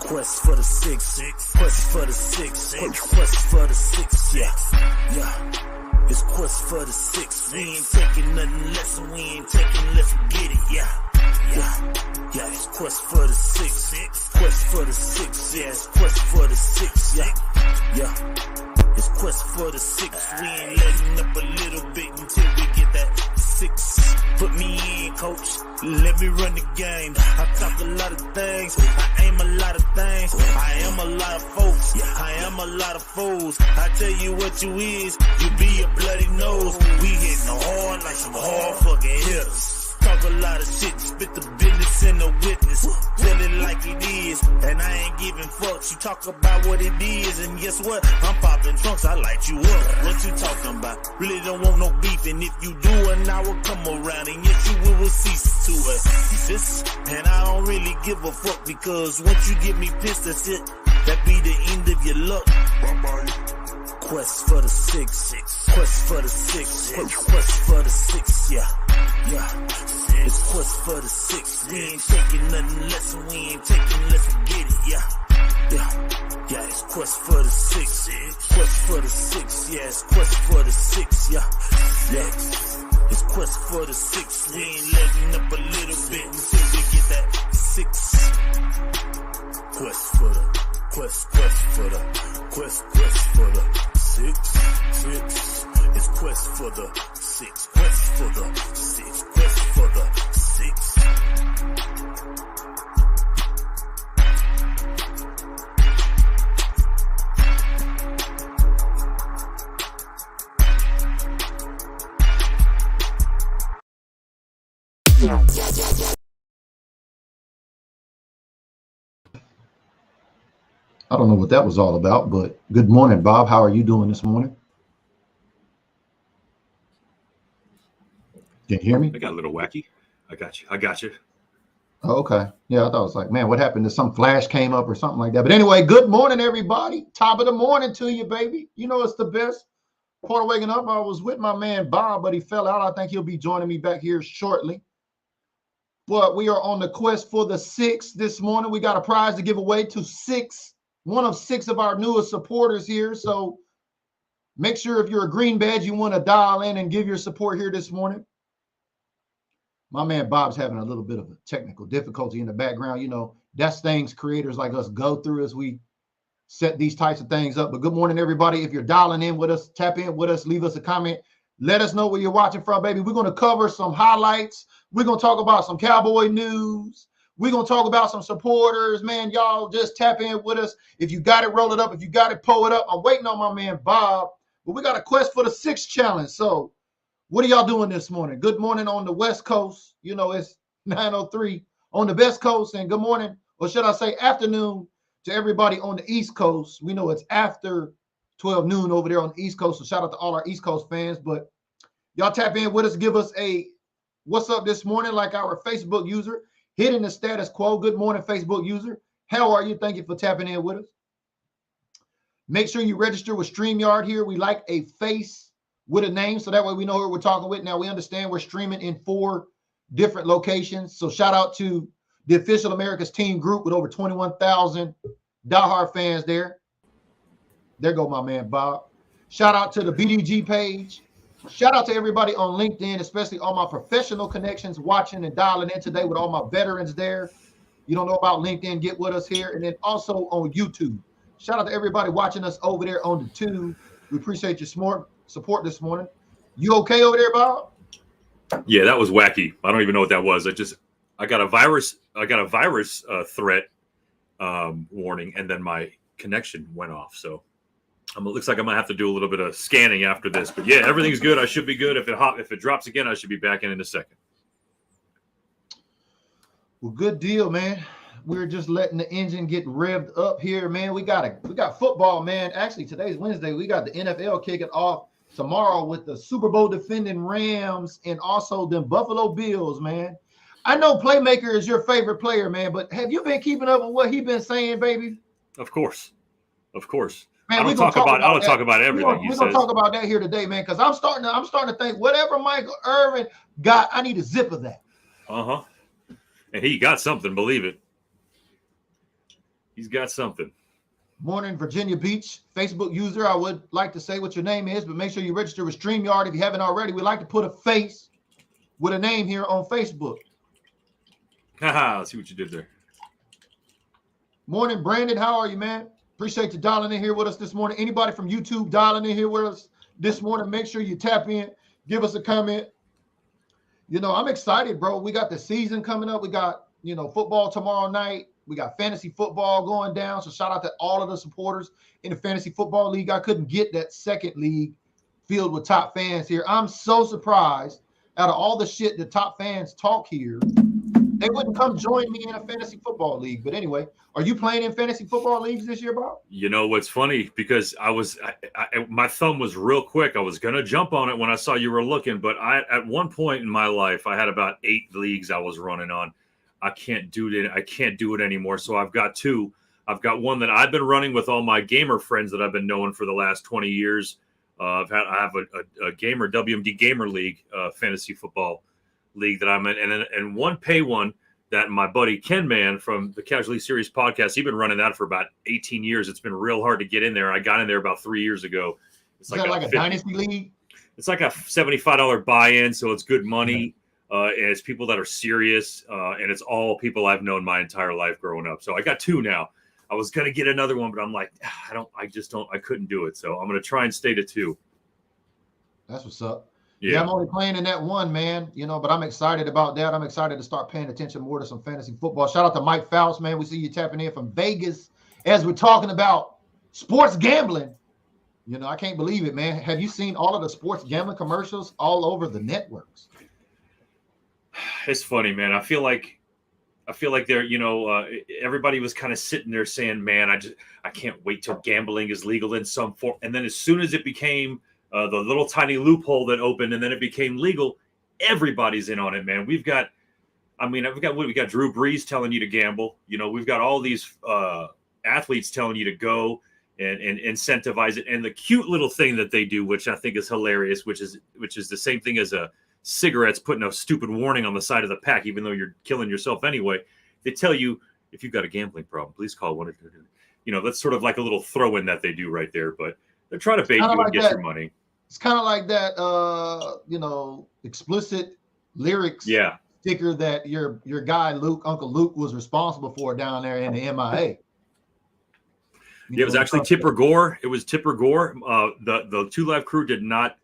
Quest for the six, quest for the six, quest for the six, yeah. It's quest for the six. We ain't taking nothing less, and we ain't taking, let's get it, yeah. It's quest for the six, quest for the six, yeah. It's quest for the six, yeah. It's quest for the six. We ain't letting up a little bit until we get that six. Put me in, coach. Let me run the game. I talk a lot of things. I aim a lot of things. I am a lot of folks. I am a lot of fools. I tell you what you is. You be a bloody nose. We hitting hard like some hard fucking hitters. Talk a lot of shit, spit the business in the witness. Tell it like it is, and I ain't giving fucks. You talk about what it is, and guess what? I'm popping trunks, I light you up. What you talking about? Really don't want no beef, and if you do, an hour come around, and yes, you will cease to exist. And I don't really give a fuck, because once you get me pissed, that's it. That be the end of your luck. Bye-bye. Quest for the six, quest for the six, quest for the six, yeah. It's quest for the six. We ain't taking nothing less, and we ain't taking, let's get it, yeah. It's quest for the six, quest for the six, yeah. It's quest for the six, yeah. It's quest for the six. We ain't letting up a little bit until we get that six. Quest for the quest for the quest for the six. It's quest for the six, quest for the six, quest for the six. I don't know what that was all about, but good morning, Bob. How are you doing this morning? Can you hear me? I got a little wacky. I got you. Oh, okay. Yeah, I thought it was like, man, what happened? Some flash came up or something like that. But anyway, good morning, everybody. Top of the morning to you, baby. You know it's the best. Part of waking up, I was with my man Bob, but he fell out. I think he'll be joining me back here shortly. But we are on the quest for the six this morning. We got a prize to give away to one of six of our newest supporters here. So make sure if you're a green badge, you want to dial in and give your support here this morning. My man Bob's having a little bit of a technical difficulty in the background. You know, that's things creators like us go through as we set these types of things up. But good morning, everybody. If you're dialing in with us, tap in with us, leave us a comment. Let us know where you're watching from, baby. We're going to cover some highlights. We're going to talk about some Cowboy news. We're going to talk about some supporters. Man, y'all just tap in with us. If you got it, roll it up. If you got it, pull it up. I'm waiting on my man Bob. But we got a quest for the six challenge. So what are y'all doing this morning? Good morning on the West Coast. You know, it's 9:03 on the West Coast. And good morning, or should I say afternoon, to everybody on the East Coast. We know it's after 12 noon over there on the East Coast. So shout out to all our East Coast fans. But y'all tap in with us. Give us a what's up this morning, like our Facebook user. Hitting the status quo. Good morning, Facebook user. How are you? Thank you for tapping in with us. Make sure you register with StreamYard here. We like a face with a name, so that way we know who we're talking with. Now, we understand we're streaming in 4 different locations. So shout out to the Official America's Team group with over 21,000 diehard fans there. There go my man, Bob. Shout out to the BDG page. Shout out to everybody on LinkedIn, especially all my professional connections watching and dialing in today with all my veterans there. You don't know about LinkedIn, get with us here. And then also on YouTube. Shout out to everybody watching us over there on the tube. We appreciate your support this morning. You okay over there, Bob? Yeah, that was wacky. I don't even know what that was. I got a virus threat warning, and then my connection went off. So it looks like I might have to do a little bit of scanning after this. But yeah, everything's good. I should be good. If it drops again, I should be back in a second. Well, good deal, man. We're just letting the engine get revved up here, man. We got football, man. Actually, today's Wednesday. We got the NFL kicking off tomorrow with the Super Bowl defending Rams and also the Buffalo Bills, man. I know Playmaker is your favorite player, man, but have you been keeping up with what he's been saying, baby? Of course. Man, I don't talk about everything. We're gonna talk about that here today, man, because I'm starting to think whatever Michael Irvin got, I need a zip of that. And he got something, believe it. He's got something. Morning, Virginia Beach. Facebook user, I would like to say what your name is, but make sure you register with StreamYard if you haven't already. We like to put a face with a name here on Facebook. Haha, let's see what you did there. Morning, Brandon. How are you, man? Appreciate you dialing in here with us this morning. Anybody from YouTube dialing in here with us this morning, make sure you tap in, give us a comment. You know, I'm excited, bro. We got the season coming up. We got, you know, football tomorrow night. We got fantasy football going down. So shout out to all of the supporters in the fantasy football league. I couldn't get that second league filled with top fans here. I'm so surprised out of all the shit that top fans talk here, they wouldn't come join me in a fantasy football league. But anyway, are you playing in fantasy football leagues this year, Bob? You know what's funny? Because my thumb was real quick. I was going to jump on it when I saw you were looking. But at one point in my life, I had about 8 leagues I was running on. I can't do it. I can't do it anymore. So I've got 2. I've got one that I've been running with all my gamer friends that I've been knowing for the last 20 years. I have a gamer WMD Gamer League fantasy football league that I'm in, and one pay one that my buddy Ken Man from the Casual League Series podcast, he's been running that for about 18 years. It's been real hard to get in there. I got in there about 3 years ago. It's like a dynasty league. It's like a $75 buy-in, so it's good money. And it's people that are serious, and it's all people I've known my entire life growing up. So I got 2 now. I was going to get another one, but I'm like, I couldn't do it. So I'm going to try and stay to 2. That's what's up. Yeah, I'm only playing in that one, man, you know, but I'm excited about that. I'm excited to start paying attention more to some fantasy football. Shout out to Mike Faust, man. We see you tapping in from Vegas as we're talking about sports gambling. You know, I can't believe it, man. Have you seen all of the sports gambling commercials all over the networks? It's funny, man. I feel like they're, you know, everybody was kind of sitting there saying, man, I can't wait till gambling is legal in some form. And then as soon as it became the little tiny loophole that opened and then it became legal, everybody's in on it, man. We've got Drew Brees telling you to gamble. You know, we've got all these athletes telling you to go and incentivize it. And the cute little thing that they do, which I think is hilarious, which is the same thing as a cigarettes putting a stupid warning on the side of the pack, even though you're killing yourself anyway. They tell you, if you've got a gambling problem, please call one. You know, that's sort of like a little throw in that they do right there, but they're trying to bait you and get your money. It's kind of like that, you know, explicit lyrics sticker that your guy Uncle Luke was responsible for down there in the MIA. It was actually Tipper Gore. It was Tipper Gore. The 2 Live Crew did not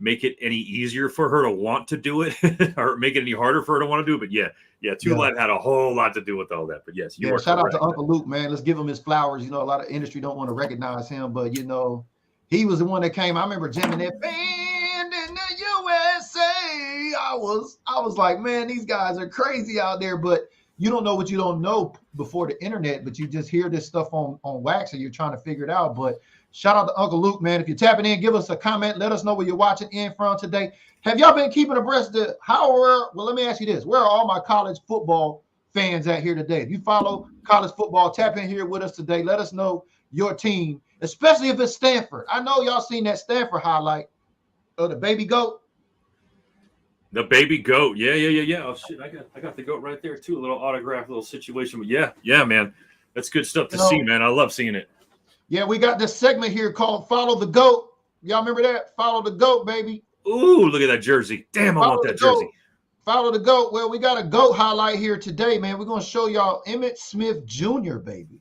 make it any easier for her to want to do it or make it any harder for her to want to do it. But yeah, 2 Live had a whole lot to do with all that. But yes, shout out to Uncle Luke, man. Let's give him his flowers. You know, a lot of industry don't want to recognize him, but you know, he was the one that came. I remember jamming that band in the USA. I was like, man, these guys are crazy out there. But you don't know what you don't know before the internet, but you just hear this stuff on wax and you're trying to figure it out. But shout out to Uncle Luke, man. If you're tapping in, give us a comment. Let us know where you're watching in from today. Have y'all been keeping abreast of well, let me ask you this. Where are all my college football fans at here today? If you follow college football, tap in here with us today. Let us know your team, especially if it's Stanford. I know y'all seen that Stanford highlight of the baby goat. The baby goat. Yeah. Oh, shit. I got the goat right there, too. A little autograph, little situation. But yeah, man. That's good stuff to see, man. I love seeing it. Yeah, we got this segment here called Follow the Goat. Y'all remember that? Follow the Goat, baby. Ooh, look at that jersey. Damn, I want that jersey. Follow the GOAT. Well, we got a GOAT highlight here today, man. We're going to show y'all Emmitt Smith Jr., baby.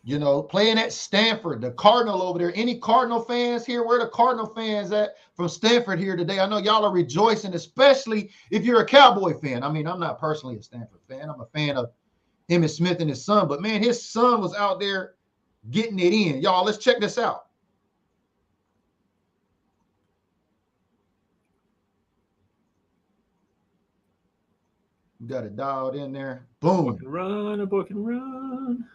You know, playing at Stanford, the Cardinal over there. Any Cardinal fans here? Where are the Cardinal fans at from Stanford here today? I know y'all are rejoicing, especially if you're a Cowboy fan. I mean, I'm not personally a Stanford fan. I'm a fan of Emmitt Smith and his son. But, man, his son was out there getting it in. Y'all, let's check this out. You got it dialed in there. Boom. A book and run.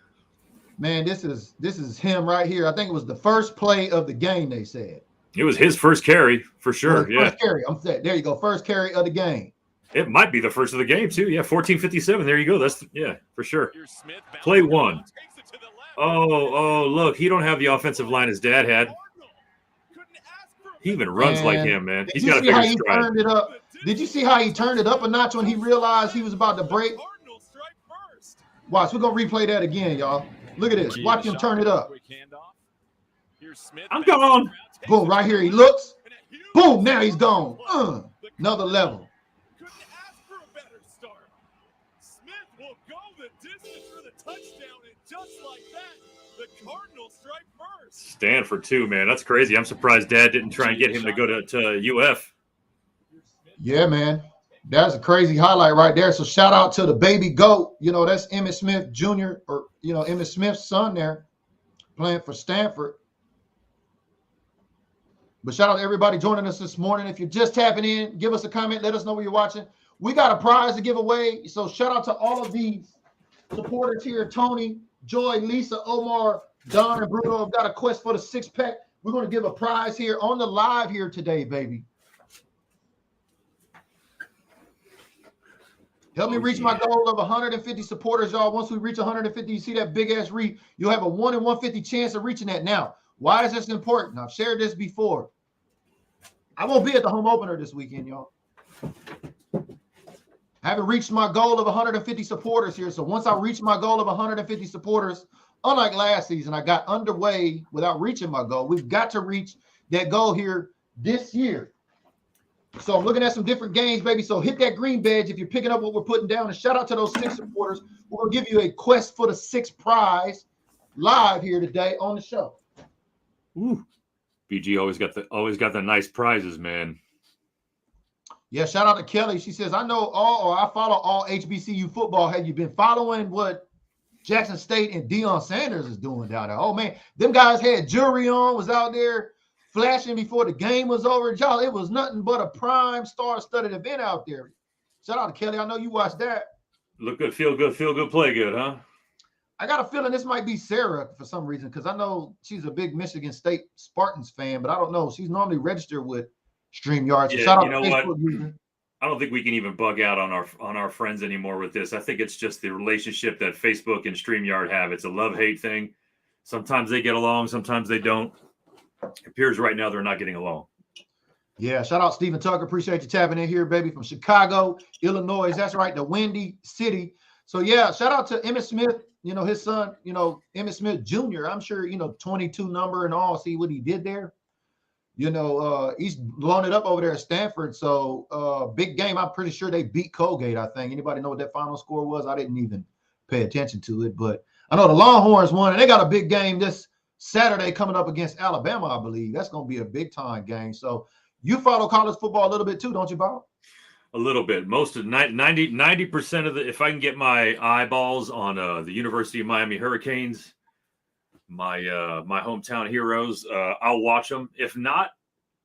Man, this is him right here. I think it was the first play of the game, they said. It was his first carry, for sure. First carry. I'm saying, there you go. First carry of the game. It might be the first of the game, too. Yeah, 14:57. There you go. That's, for sure. Play 1. Oh, look. He don't have the offensive line his dad had. He even runs like him, man. He's got to figure his stride. Turned it up. Did you see how he turned it up a notch when he realized he was about to break? Watch, we're going to replay that again, y'all. Look at this. Watch him turn it up. I'm gone. Boom, right here. He looks. Boom, now he's gone. Another level. Couldn't ask for a better start. Smith will go the distance for the touchdown, and just like that, the Cardinals strike first. Stanford too, man. That's crazy. I'm surprised Dad didn't try and get him to go to UF. Yeah, man. That's a crazy highlight right there. So shout out to the baby GOAT. You know, that's Emmitt Smith Jr. or, you know, Emmitt Smith's son there playing for Stanford. But shout out to everybody joining us this morning. If you're just tapping in, give us a comment. Let us know where you're watching. We got a prize to give away. So shout out to all of these supporters here. Tony, Joy, Lisa, Omar, Don, and Bruno have got a quest for the 6-pack. We're going to give a prize here on the live here today, baby. Help me reach my goal of 150 supporters, y'all. Once we reach 150, you see that big-ass reach, you'll have a 1 in 150 chance of reaching that. Now, why is this important? I've shared this before. I won't be at the home opener this weekend, y'all. I haven't reached my goal of 150 supporters here. So once I reach my goal of 150 supporters, unlike last season, I got underway without reaching my goal. We've got to reach that goal here this year. So I'm looking at some different games, baby. So hit that green badge if you're picking up what we're putting down. And shout out to those 6 supporters. We're going to give you a quest for the 6 prize live here today on the show. Ooh. BG always got the nice prizes, man. Yeah, shout out to Kelly. She says, I follow all HBCU football. Have you been following what Jackson State and Deion Sanders is doing down there? Oh, man, them guys had jewelry on, was out there flashing before the game was over. Y'all, it was nothing but a prime star-studded event out there. Shout out to Kelly. I know you watched that. Look good, feel good, play good, huh? I got a feeling this might be Sarah for some reason because I know she's a big Michigan State Spartans fan, but I don't know. She's normally registered with StreamYard. So yeah, shout out you know to what? Facebook user. I don't think we can even bug out on our friends anymore with this. I think it's just the relationship that Facebook and StreamYard have. It's a love-hate thing. Sometimes they get along, sometimes they don't. It appears right now they're not getting along. Yeah, shout out Stephen Tucker. Appreciate you tapping in here, baby, from Chicago, Illinois. That's right, the Windy City. So, yeah, shout out to Emmitt Smith, you know, his son, you know, Emmitt Smith Jr. I'm sure, you know, 22 number and all. See what he did there? You know, he's blown it up over there at Stanford. So, big game. I'm pretty sure they beat Colgate, I think. Anybody know what that final score was? I didn't even pay attention to it. But I know the Longhorns won, and they got a big game this Saturday coming up against Alabama, I believe. That's going to be a big-time game. So, you follow college football a little bit too, don't you, Bob? A little bit. Most of 90% of the, if I can get my eyeballs on the University of Miami Hurricanes, my hometown heroes, I'll watch them. If not,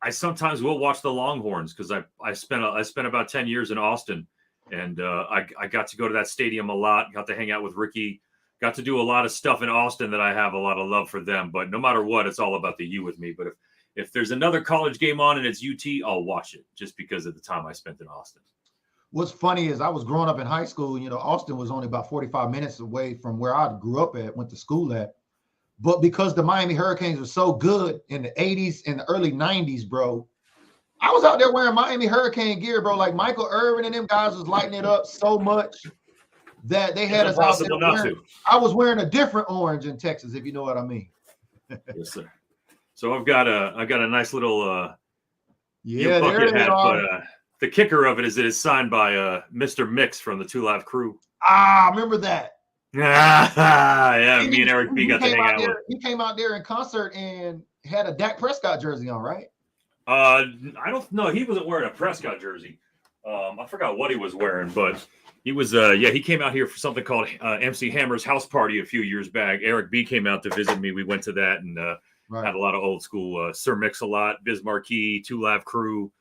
I sometimes will watch the Longhorns because I spent about 10 years in Austin, and I got to go to that stadium a lot. Got to hang out with Ricky. Got to do a lot of stuff in Austin that I have a lot of love for them. But no matter what, it's all about the U with me. But if there's another college game on and it's UT, I'll watch it just because of the time I spent in Austin. What's funny is I was growing up in high school. You know, Austin was only about 45 minutes away from where I grew up at, went to school at. But because the Miami Hurricanes were so good in the 80s and the early 90s, bro, I was out there wearing Miami Hurricane gear, bro. Like Michael Irvin and them guys was lighting it up so much that they had us out there wearing, I was wearing a different orange in Texas, if you know what I mean. Yes, sir. So I've got a nice little yeah, there they hat, are. but the kicker of it is it is signed by Mr. Mix from the Two Live Crew. Ah, remember that. Yeah, me and Eric B got to hang out with. He came out there in concert and had a Dak Prescott jersey on, right? I don't know. He wasn't wearing a Prescott jersey. I forgot what he was wearing, but he was. He came out here for something called MC Hammer's house party a few years back. Eric B came out to visit me. We went to that and Right. had a lot of old school Sir Mix-a-Lot, Biz Marquee, Two Live Crew.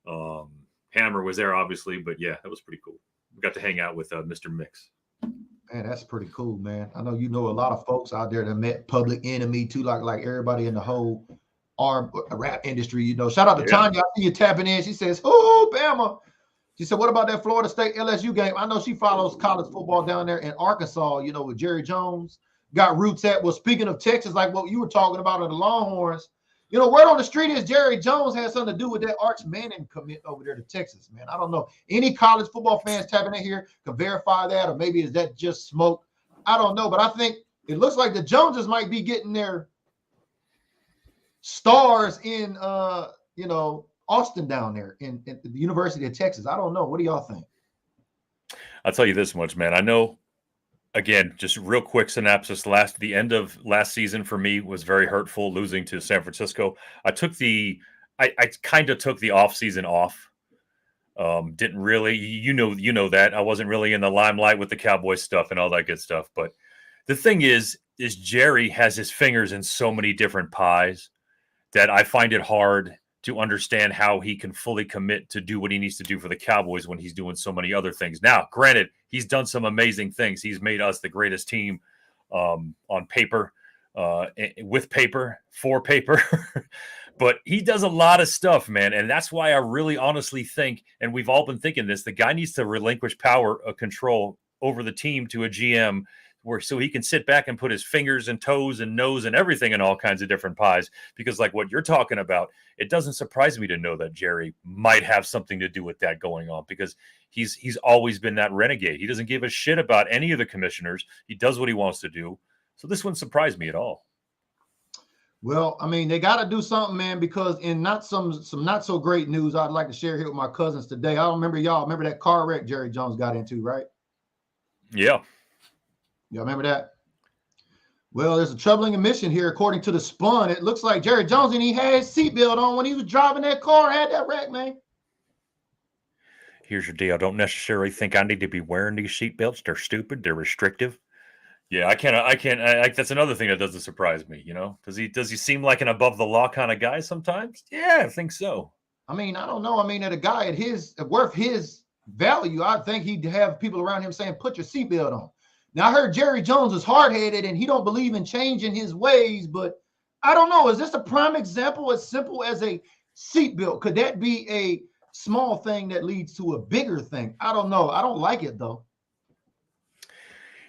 Hammer was there, obviously, but yeah, that was pretty cool. We got to hang out with Mr. Mix. Man, that's pretty cool, man. I know you know a lot of folks out there that met Public Enemy too, like everybody in the whole rap industry. You know, shout out to Tanya. I see you tapping in. She says, "Oh, Bama." She said, "What about that Florida State LSU game?" I know she follows college football down there in Arkansas. You know, with Jerry Jones. Got roots at. Well, speaking of Texas, like what you were talking about on the Longhorns, you know, word on the street is Jerry Jones has something to do with that Arch Manning commit over there to Texas, man. I don't know. Any college football fans tapping in here can verify that, or maybe is that just smoke? I don't know, but I think it looks like the Joneses might be getting their stars in Austin down there in the University of Texas. I don't know. What do y'all think? I'll tell you this much, man. I know, again, just real quick synopsis. The end of last season for me was very hurtful, losing to San Francisco. I kind of took the off season off. Didn't really, you know that I wasn't really in the limelight with the Cowboys stuff and all that good stuff. But the thing is Jerry has his fingers in so many different pies that I find it hard to understand how he can fully commit to do what he needs to do for the Cowboys when he's doing so many other things. Now, granted, he's done some amazing things. He's made us the greatest team on paper, with paper, for paper. But he does a lot of stuff, man. And that's why I really honestly think, and we've all been thinking this, the guy needs to relinquish power of control over the team to a GM so he can sit back and put his fingers and toes and nose and everything in all kinds of different pies. Because like what you're talking about, it doesn't surprise me to know that Jerry might have something to do with that going on, because he's always been that renegade. He doesn't give a shit about any of the commissioners. He does what he wants to do. So this wouldn't surprise me at all. Well, I mean, they got to do something, man, because in not some not so great news, I'd like to share here with my cousins today. I don't remember y'all. Remember that car wreck Jerry Jones got into, right? Yeah. Y'all remember that? Well, there's a troubling admission here. According to the Spun, it looks like Jerry Jones, and he had his seatbelt on when he was driving that car, had that wreck, man. Here's your deal. I don't necessarily think I need to be wearing these seatbelts. They're stupid. They're restrictive. Yeah, I can't. That's another thing that doesn't surprise me. Does he seem like an above the law kind of guy sometimes? Yeah, I think so. I mean, I don't know. I mean, at a guy at his worth his value, I think he'd have people around him saying, "Put your seatbelt on." Now, I heard Jerry Jones is hard-headed and he don't believe in changing his ways, but I don't know. Is this a prime example as simple as a seatbelt? Could that be a small thing that leads to a bigger thing? I don't know. I don't like it, though.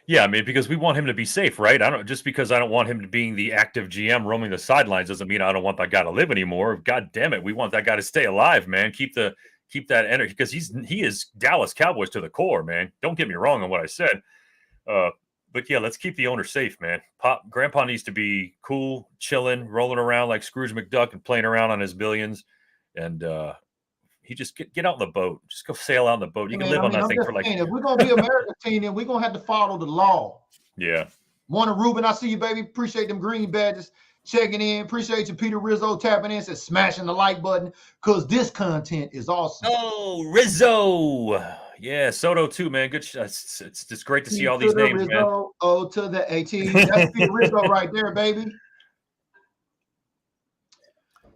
Yeah, I mean, because we want him to be safe, right? Just because I don't want him to being the active GM roaming the sidelines doesn't mean I don't want that guy to live anymore. God damn it, we want that guy to stay alive, man. Keep that energy, because he is Dallas Cowboys to the core, man. Don't get me wrong on what I said. But yeah, let's keep the owner safe, man. Grandpa needs to be cool, chilling, rolling around like Scrooge McDuck and playing around on his billions. And he just get out on the boat. Just go sail out on the boat. You can live on that thing for like. If we're gonna be American team, then we're gonna have to follow the law. Yeah. Warner Rubin, I see you, baby. Appreciate them green badges checking in. Appreciate you, Peter Rizzo, tapping in, says smashing the like button because this content is awesome. Oh, Rizzo. Yeah, Soto too, man. Good. It's just great to see all these names, Rizzo, man. O to the AT. That's Peter Rizzo right there, baby.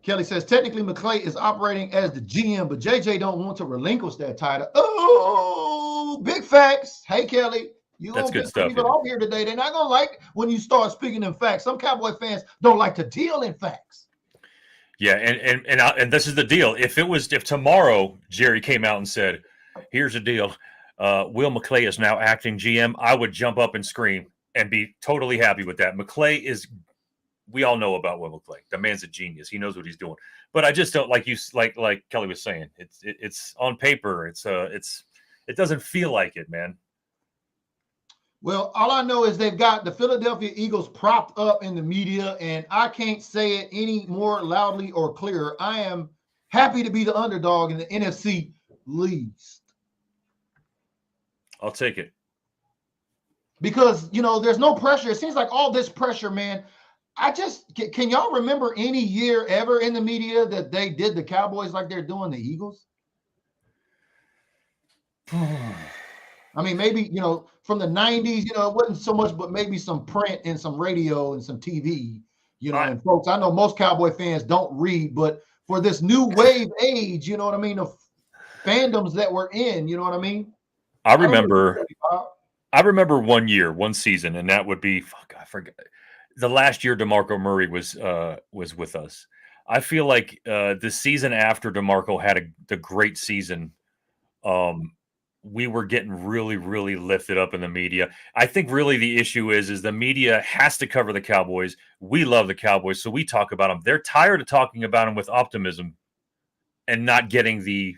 Kelly says, technically, McClay is operating as the GM, but JJ don't want to relinquish that title. Oh, big facts. Hey, Kelly, you That's good stuff. People off here today. They're not going to like when you start speaking in facts. Some Cowboy fans don't like to deal in facts. Yeah, and this is the deal. If tomorrow Jerry came out and said, here's the deal, Will McClay is now acting GM, I would jump up and scream and be totally happy with that. McClay is, we all know about Will McClay. The man's a genius. He knows what he's doing. But I just don't like Kelly was saying. It's on paper. It doesn't feel like it, man. Well, all I know is they've got the Philadelphia Eagles propped up in the media, and I can't say it any more loudly or clearer. I am happy to be the underdog in the NFC least. I'll take it. Because, there's no pressure. It seems like all this pressure, man. Can y'all remember any year ever in the media that they did the Cowboys like they're doing the Eagles? I mean, maybe, from the 90s, it wasn't so much, but maybe some print and some radio and some TV, and folks, I know most Cowboy fans don't read, but for this new wave age, you know what I mean, of fandoms that we're in, you know what I mean? I remember one season, and that would be, I forgot. The last year DeMarco Murray was with us. I feel like the season after DeMarco had the great season, we were getting really, really lifted up in the media. I think really the issue is the media has to cover the Cowboys. We love the Cowboys, so we talk about them. They're tired of talking about them with optimism and not getting the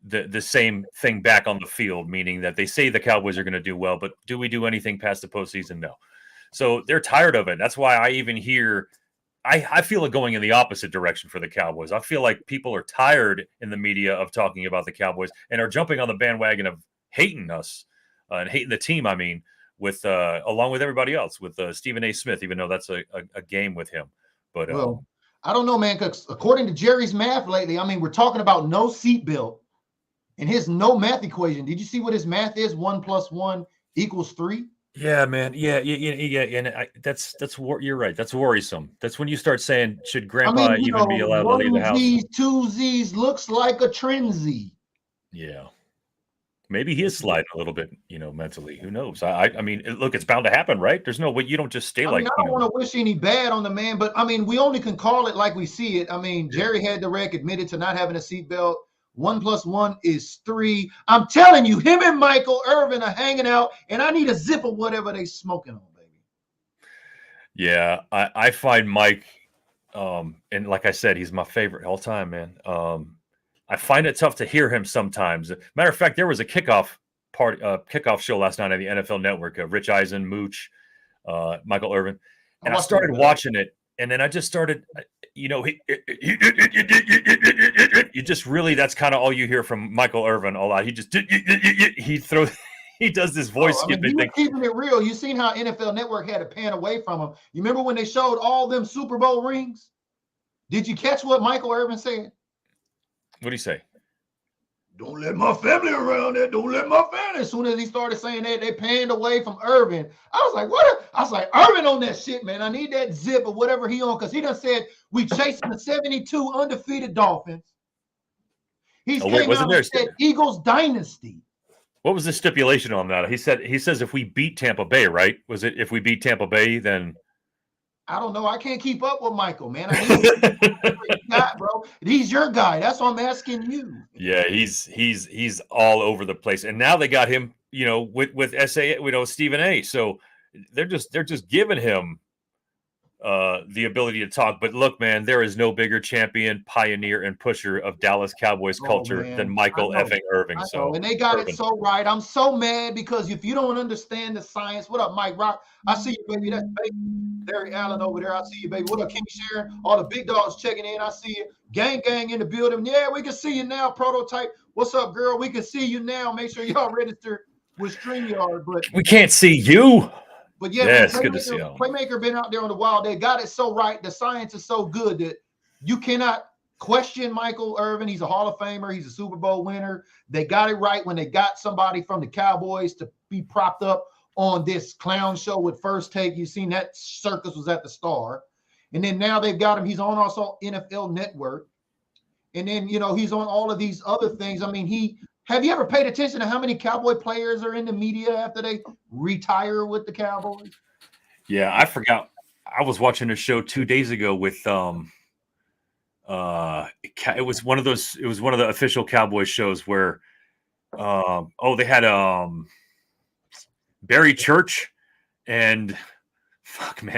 the same thing back on the field, meaning that they say the Cowboys are going to do well, but do we do anything past the postseason? No. So they're tired of it. That's why I even hear I feel it going in the opposite direction for the Cowboys. I feel like people are tired in the media of talking about the Cowboys and are jumping on the bandwagon of hating us and hating the team. I mean, with along with everybody else, with Stephen A. Smith, even though that's a game with him. But well, I don't know, man, because according to Jerry's math lately, I mean, we're talking about no seatbelt and his no math equation. Did you see what his math is? 1 + 1 = 3. Yeah, man. Yeah. And you're right. That's worrisome. That's when you start saying, should Grandpa even be allowed to leave the house? 2 Z's looks like a Trinzy. Yeah. Maybe he is sliding a little bit, mentally. Who knows? I mean, look, it's bound to happen, right? There's no way you don't just stay I don't want to wish any bad on the man, but I mean, we only can call it like we see it. I mean, Jerry had the wreck, admitted to not having a seatbelt. 1 + 1 = 3. I'm telling you, him and Michael Irvin are hanging out, and I need a zip of whatever they smoking on, baby. Yeah, I find Mike, and like I said, he's my favorite all time, man. I find it tough to hear him sometimes. Matter of fact, there was a kickoff show last night on the NFL Network. Rich Eisen, Mooch, Michael Irvin, and I started watching it, and then I just started, you just really, that's kind of all you hear from Michael Irvin a lot. He just he does this voice skipping thing. Keeping it real. You seen how NFL Network had to pan away from him. You remember when they showed all them Super Bowl rings? Did you catch what Michael Irvin said? What do you say? Don't let my family around there. Don't let my family. As soon as he started saying that, they panned away from Irvin. I was like, what? I was like, Irvin on that shit, man. I need that zip or whatever he on, because he done said we chasing the 72 undefeated Dolphins. He's came out and said Eagles dynasty. What was the stipulation on that? He says if we beat Tampa Bay, right? Was it if we beat Tampa Bay, then? I don't know. I can't keep up with Michael, man. I bro. He's your guy. That's why I'm asking you. Yeah, he's all over the place, and now they got him, with Stephen A. So they're just giving him the ability to talk. But look, man, there is no bigger champion, pioneer, and pusher of Dallas Cowboys culture than Michael effing Irving. So, and they got it so right. I'm so mad because if you don't understand the science, what up, Mike Rock? I see you, baby. That's baby. Derek Allen over there. I see you, baby. What up, King Sharon? All the big dogs checking in. I see you. Gang in the building. Yeah, we can see you now, Prototype. What's up, girl? We can see you now. Make sure y'all register with StreamYard. But we can't see you. But yeah, it's good to see you. Playmaker been out there on the wild. They got it so right. The science is so good that you cannot question Michael Irvin. He's a Hall of Famer. He's a Super Bowl winner. They got it right when they got somebody from the Cowboys to be propped up on this clown show with First Take. You've seen that circus was at the Star. And then now they've got him. He's on also NFL Network. And then, he's on all of these other things. I mean, have you ever paid attention to how many Cowboy players are in the media after they retire with the Cowboys? Yeah, I forgot. I was watching a show 2 days ago with it was one of the official Cowboys shows where they had Barry Church and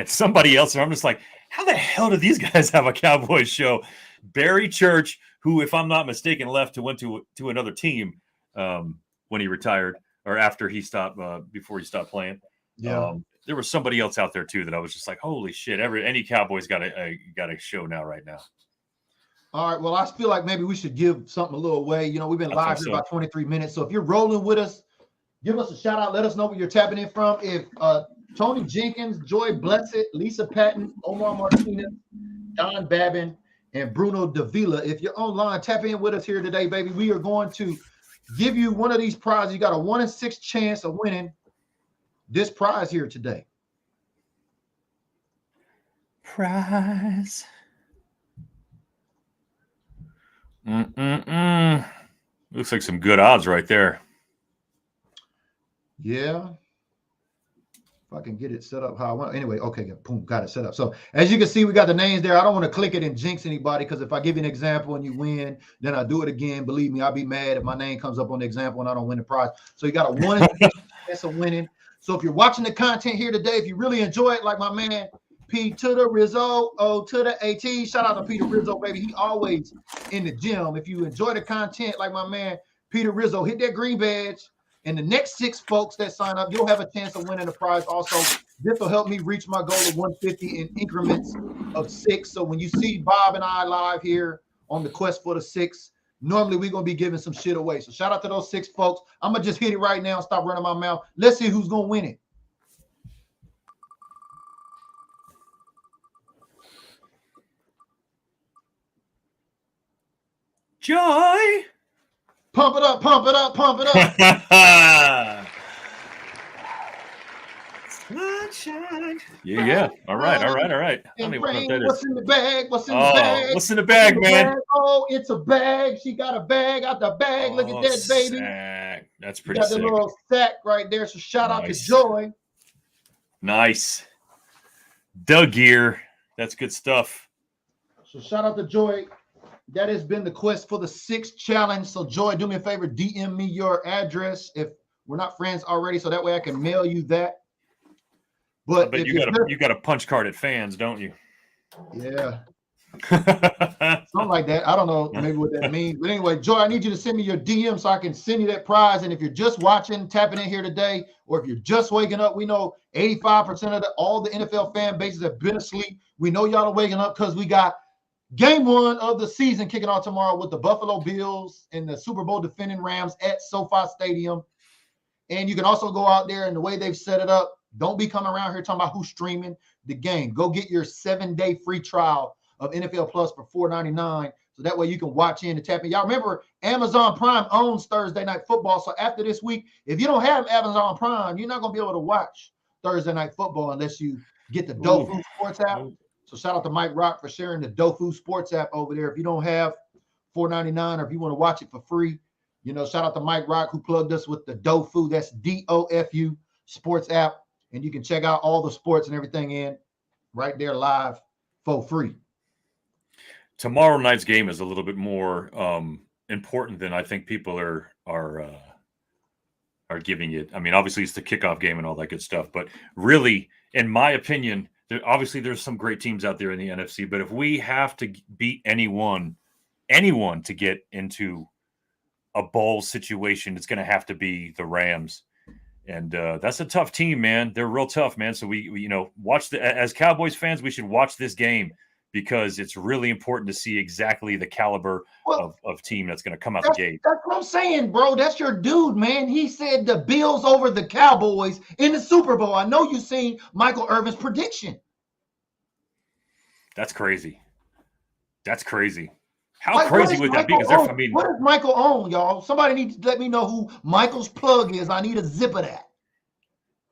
somebody else. And I'm just like, how the hell do these guys have a Cowboys show? Barry Church, who, if I'm not mistaken, went to another team when he retired or after he stopped before he stopped playing. Yeah, there was somebody else out there too that I was just like, holy shit! Any Cowboys got a show now right now. All right. Well, I feel like maybe we should give something a little away. We've been live here about 23 minutes, so if you're rolling with us, give us a shout out. Let us know where you're tapping in from. If Tony Jenkins, Joy Blessed, Lisa Patton, Omar Martinez, Don Babin, and Bruno Davila. If you're online, tap in with us here today, baby. We are going to give you one of these prizes. You got a 1 in 6 chance of winning this prize here today. Prize. Looks like some good odds right there. Yeah. If I can get it set up how I want. Anyway, okay, boom, got it set up. So as you can see, we got the names there. I don't want to click it and jinx anybody because if I give you an example and you win, then I do it again. Believe me, I'll be mad if my name comes up on the example and I don't win the prize. So you got a 1 in 6 chance of winning. So if you're watching the content here today, if you really enjoy it, like my man P to the Rizzo, O to the AT. Shout out to Peter Rizzo, baby. He always in the gym. If you enjoy the content, like my man Peter Rizzo, hit that green badge. And the next 6 folks that sign up, you'll have a chance of winning a prize. Also, this will help me reach my goal of 150 in increments of 6. So when you see Bob and I live here on the quest for the 6, normally we're going to be giving some shit away. So shout out to those 6 folks. I'm going to just hit it right now and stop running my mouth. Let's see who's going to win it. Joy. Pump it up, pump it up, pump it up. Sunshine. Yeah. All right. I don't even know what that What's is. in the bag? What's in the bag? What's in the bag, man? Oh, it's a bag. She got a bag out the bag. Look at that, baby. Sack. That's pretty Got sick. the little sack right there. So shout out to Nice. Joy. Nice. Doug gear. That's good stuff. So shout out to Joy. That has been the quest for the 6 challenge. So Joy, do me a favor, DM me your address if we're not friends already, so that way I can mail you that. But But you got a punch card at fans, don't you? yeah, something like that. I don't know maybe what that means. But anyway, Joy, I need you to send me your DM so I can send you that prize. And if you're just watching, tapping in here today, or if you're just waking up, we know 85% of all the NFL fan bases have been asleep. We know y'all are waking up because we got Game 1 of the season kicking off tomorrow with the Buffalo Bills and the Super Bowl defending Rams at SoFi Stadium. And you can also go out there, and the way they've set it up, don't be coming around here talking about who's streaming the game. Go get your 7-day free trial of NFL Plus for $4.99, so that way you can watch in and tap in. Y'all remember, Amazon Prime owns Thursday Night Football, so after this week, if you don't have Amazon Prime, you're not going to be able to watch Thursday Night Football unless you get the Dofu Sports app. So shout out to Mike Rock for sharing the Dofu Sports app over there. If you don't have $4.99 or if you want to watch it for free, shout out to Mike Rock who plugged us with the Dofu. That's DOFU Sports app. And you can check out all the sports and everything in right there live for free. Tomorrow night's game is a little bit more important than I think people are giving it. I mean, obviously it's the kickoff game and all that good stuff, but really, in my opinion, obviously there's some great teams out there in the NFC, but if we have to beat anyone to get into a bowl situation, it's going to have to be the Rams. And that's a tough team, man. They're real tough, man. So we watch as Cowboys fans, we should watch this game because it's really important to see exactly the caliber of team that's going to come out the gate. That's what I'm saying, bro. That's your dude, man. He said the Bills over the Cowboys in the Super Bowl. I know you've seen Michael Irvin's prediction. That's crazy. How crazy would that be? Because what does Michael own, y'all? Somebody needs to let me know who Michael's plug is. I need a zip of that.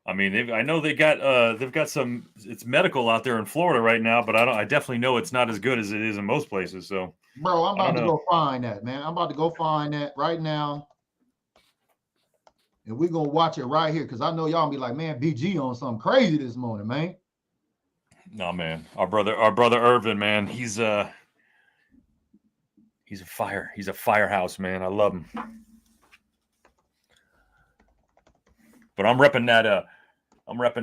I mean, I know they've got some. It's medical out there in Florida right now, but I definitely know it's not as good as it is in most places. So, bro, I'm about to go find that, man. I'm about to go find that right now, and we're gonna watch it right here because I know y'all be like, man, BG on something crazy this morning, man. No, man, our brother Irvin, man, he's a firehouse, man. I love him. But I'm repping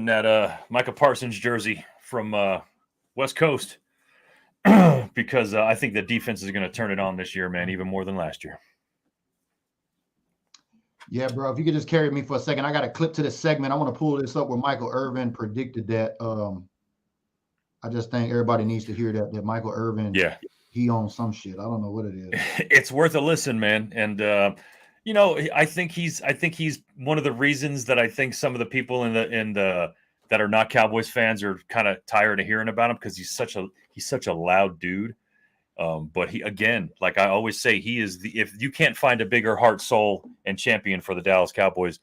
that Micah Parsons jersey from West Coast because I think the defense is going to turn it on this year, man, even more than last year. Yeah, bro. If you could just carry me for a second, I got a clip to this segment. I want to pull this up where Michael Irvin predicted that. I just think everybody needs to hear that Michael Irvin. Yeah. He owns some shit. I don't know what it is. It's worth a listen, man. And I think he's one of the reasons that I think some of the people that are not Cowboys fans are kind of tired of hearing about him because he's such a loud dude. But he, again, like I always say, he is if you can't find a bigger heart, soul, and champion for the Dallas Cowboys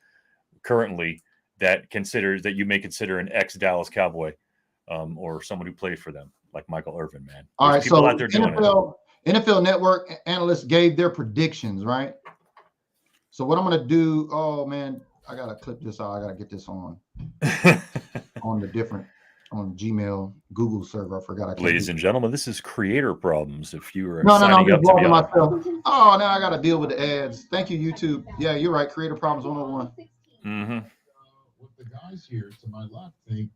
currently that you may consider an ex-Dallas Cowboy or someone who played for them. Like Michael Irvin, man. All right, so NFL Network analysts gave their predictions, right? So what I'm going to do, oh, man, I got to clip this out. I got to get this on on Gmail, Google server. I forgot. Ladies and gentlemen, this is Creator Problems. If you are I'm just blogging myself. Oh, now I got to deal with the ads. Thank you, YouTube. Yeah, you're right. Creator Problems 101. Mm-hmm. What the guys here to my left think.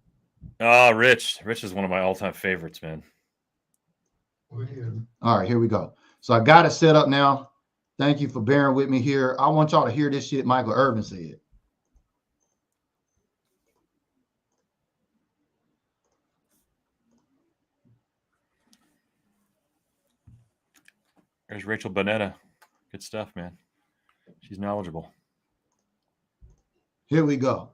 Rich is one of my all-time favorites, man. All right, here we go. So I got it set up now. Thank you for bearing with me here. I want y'all to hear this shit Michael Irvin said. There's Rachel Bonetta. Good stuff, man. She's knowledgeable. Here we go.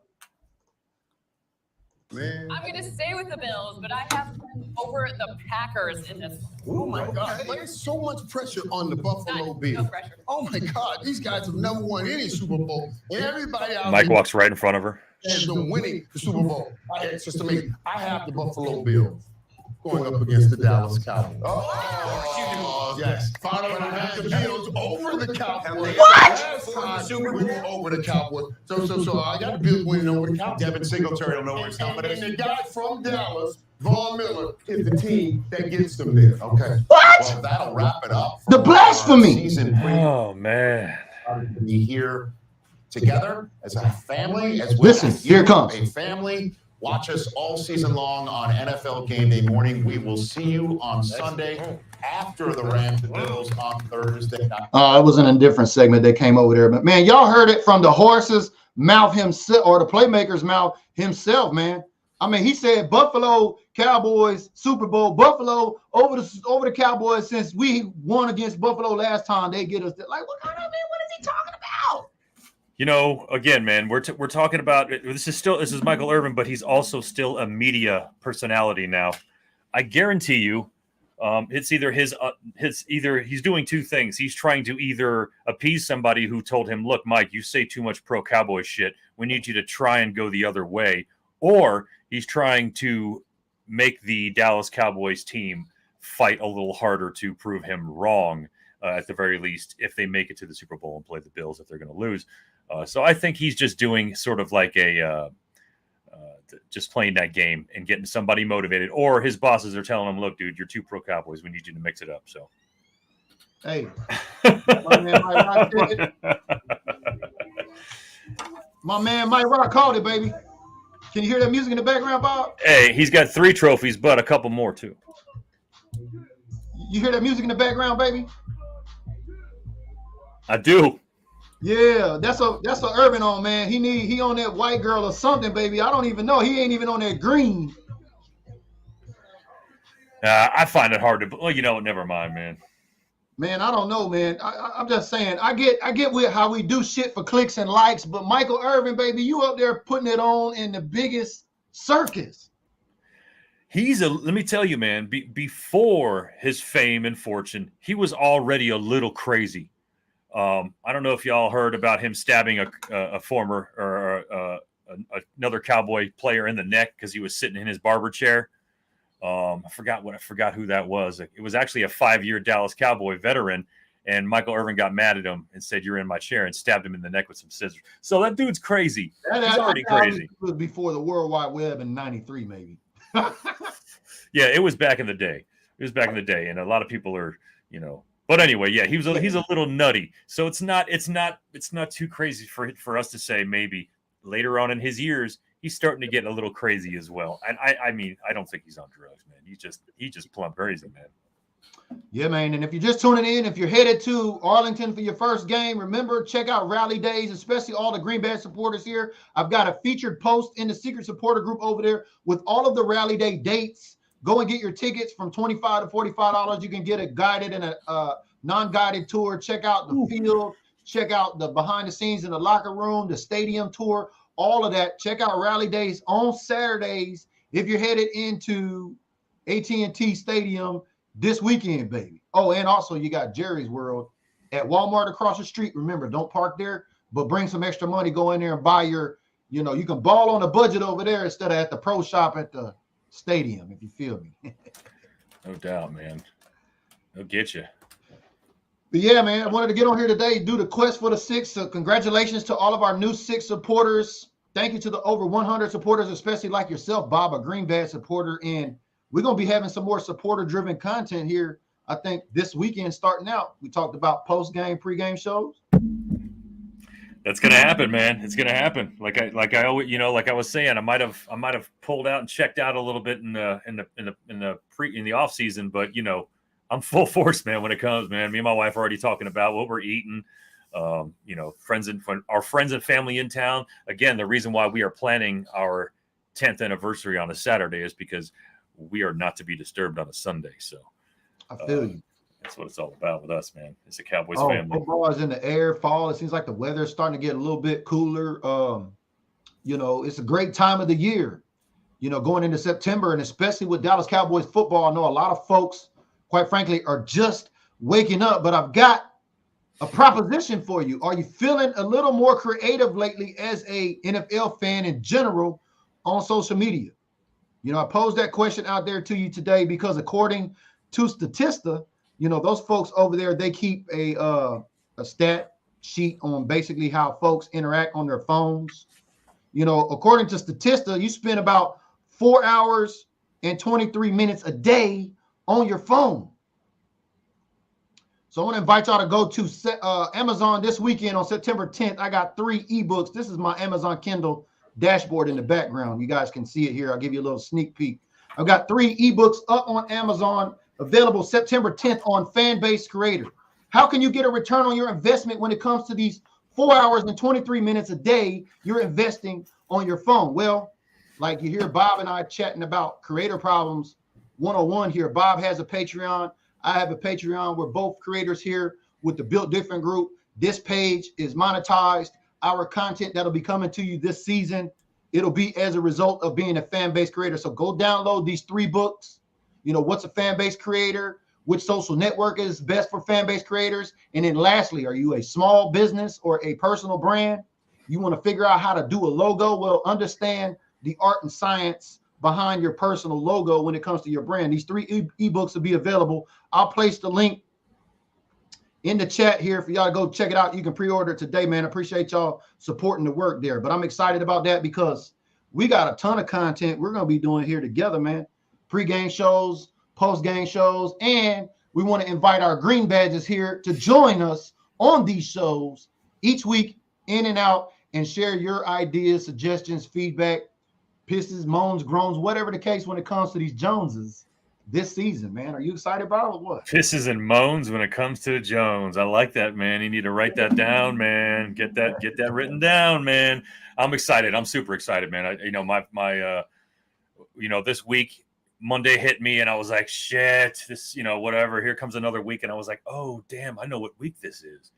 Man. I'm going to stay with the Bills, but I have over the Packers in this. Oh my God! There's so much pressure on the Buffalo Bills. No pressure. Oh my God! These guys have never won any Super Bowl. Everybody out Mike there walks right in front of her. has been winning the Super Bowl. It's just amazing. I have the Buffalo Bills going up against the Dallas Cowboys. Oh, yes. Finally, I have the Bills over the Cowboys. What? Last time we were over the Cowboys. So I got the Bills winning over the Cowboys. Devin Singletary don't know where he's And coming. the guy from Dallas, Von Miller, is the team that gets them there. Okay. What? Well, that'll wrap it up. The blasphemy. Season Oh, man. to be here together as a family. As Listen, here it comes. A family. Watch us all season long on NFL Game Day morning. We will see you on Sunday after the Rams and Bills on Thursday night. It was in a different segment that came over there. But, man, y'all heard it from the horse's mouth himself or the playmaker's mouth himself, man. I mean, he said Buffalo Cowboys, Super Bowl, Buffalo over the Cowboys since we won against Buffalo last time. They get us there. Like, what kind of, man, what is he talking about? You know, again, man, we're talking about this is Michael Irvin, but he's also still a media personality now. I guarantee you, it's either he's doing two things. He's trying to either appease somebody who told him, "Look, Mike, you say too much pro Cowboy shit. We need you to try and go the other way," or he's trying to make the Dallas Cowboys team fight a little harder to prove him wrong. At the very least, if they make it to the Super Bowl and play the Bills, if they're going to lose. So I think he's just doing sort of like just playing that game and getting somebody motivated, or his bosses are telling him, "Look, dude, you're too pro Cowboys. We need you to mix it up." So, Hey, my man Mike Rock called it, baby. Can you hear that music in the background, Bob? Hey, he's got 3 trophies, but a couple more too. You hear that music in the background, baby? I do. Yeah, that's a Urban on, man. He on that white girl or something, baby. I don't even know. He ain't even on that green. I find it hard to. Well, you know, never mind, man. Man, I don't know, man. I'm just saying. I get with how we do shit for clicks and likes, but Michael Irvin, baby, you up there putting it on in the biggest circus. Let me tell you, man, before his fame and fortune, he was already a little crazy. I don't know if y'all heard about him stabbing a former or another Cowboy player in the neck because he was sitting in his barber chair. I forgot who that was. It was actually a 5-year Dallas Cowboy veteran, and Michael Irvin got mad at him and said, "You're in my chair," and stabbed him in the neck with some scissors. So that dude's crazy. He's already crazy. It was before the World Wide Web in '93, maybe. Yeah, it was back in the day. And a lot of people are, you know. But anyway, yeah, he's a little nutty. So it's not too crazy for us to say maybe later on in his years he's starting to get a little crazy as well. And I mean, I don't think he's on drugs, man. He's just plumb crazy, man. Yeah, man. And if you're just tuning in, if you're headed to Arlington for your first game, remember, check out Rally Days, especially all the Green Bay supporters here. I've got a featured post in the secret supporter group over there with all of the Rally Day dates. Go and get your tickets from $25 to $45. You can get a guided and a non-guided tour. Check out the field. Check out the behind the scenes in the locker room, the stadium tour, all of that. Check out Rally Days on Saturdays if you're headed into AT&T Stadium this weekend, baby. Oh, and also you got Jerry's World at Walmart across the street. Remember, don't park there, but bring some extra money. Go in there and buy your, you can ball on a budget over there instead of at the pro shop at the stadium, if you feel me. No doubt, man. They'll get you. But yeah, man, I wanted to get on here today, do the quest for the 6. So congratulations to all of our new 6 supporters. Thank you to the over 100 supporters, especially like yourself, Bob, a Green Bay supporter. And we're going to be having some more supporter-driven content here, I think, this weekend starting out. We talked about post-game, pre-game shows. That's gonna happen, man. It's gonna happen. Like I always, like I was saying, I might have pulled out and checked out a little bit in the off season, but I'm full force, man. When it comes, man, me and my wife are already talking about what we're eating. You know, our friends and family in town. Again, the reason why we are planning our 10th anniversary on a Saturday is because we are not to be disturbed on a Sunday. So I feel you. That's what it's all about with us, man. It's a Cowboys Oh, family. football is in the air, fall. It seems like the weather's starting to get a little bit cooler. You know, it's a great time of the year, you know, going into September, and especially with Dallas Cowboys football. I know a lot of folks, quite frankly, are just waking up, but I've got a proposition for you. Are you feeling a little more creative lately as a NFL fan in general on social media? You know, I posed that question out there to you today because according to Statista, you know, those folks over there, they keep a stat sheet on basically how folks interact on their phones. You know, according to Statista, you spend about 4 hours and 23 minutes a day on your phone. So I want to invite y'all to go to Amazon this weekend on September 10th. I got 3 ebooks. This is my Amazon Kindle dashboard in the background. You guys can see it here. I'll give you a little sneak peek. I've got 3 ebooks up on Amazon, available September 10th on Fanbase Creator. How can you get a return on your investment when it comes to these 4 hours and 23 minutes a day you're investing on your phone? Well, like you hear Bob and I chatting about Creator Problems 101 here. Bob has a Patreon. I have a Patreon. We're both creators here with the Built Different group. This page is monetized. Our content that'll be coming to you this season, it'll be as a result of being a fan-based creator. So go download these 3 books. You know, what's a fan-based creator? Which social network is best for fan-based creators? And then lastly, are you a small business or a personal brand? You want to figure out how to do a logo? Well, understand the art and science behind your personal logo when it comes to your brand. These 3 ebooks will be available. I'll place the link in the chat here for y'all to go check it out. You can pre-order it today, man. Appreciate y'all supporting the work there. But I'm excited about that because we got a ton of content we're going to be doing here together, man. Pre-game shows, post-game shows, and we want to invite our green badges here to join us on these shows each week, in and out, and share your ideas, suggestions, feedback, pisses, moans, groans, whatever the case when it comes to these Joneses this season, man. Are you excited about it or what? Pisses and moans when it comes to the Jones. I like that, man. You need to write that down, man. Get that written down, man. I'm excited. I'm super excited, man. This week, Monday hit me and I was like, shit, this, whatever. Here comes another week. And I was like, oh, damn, I know what week this is.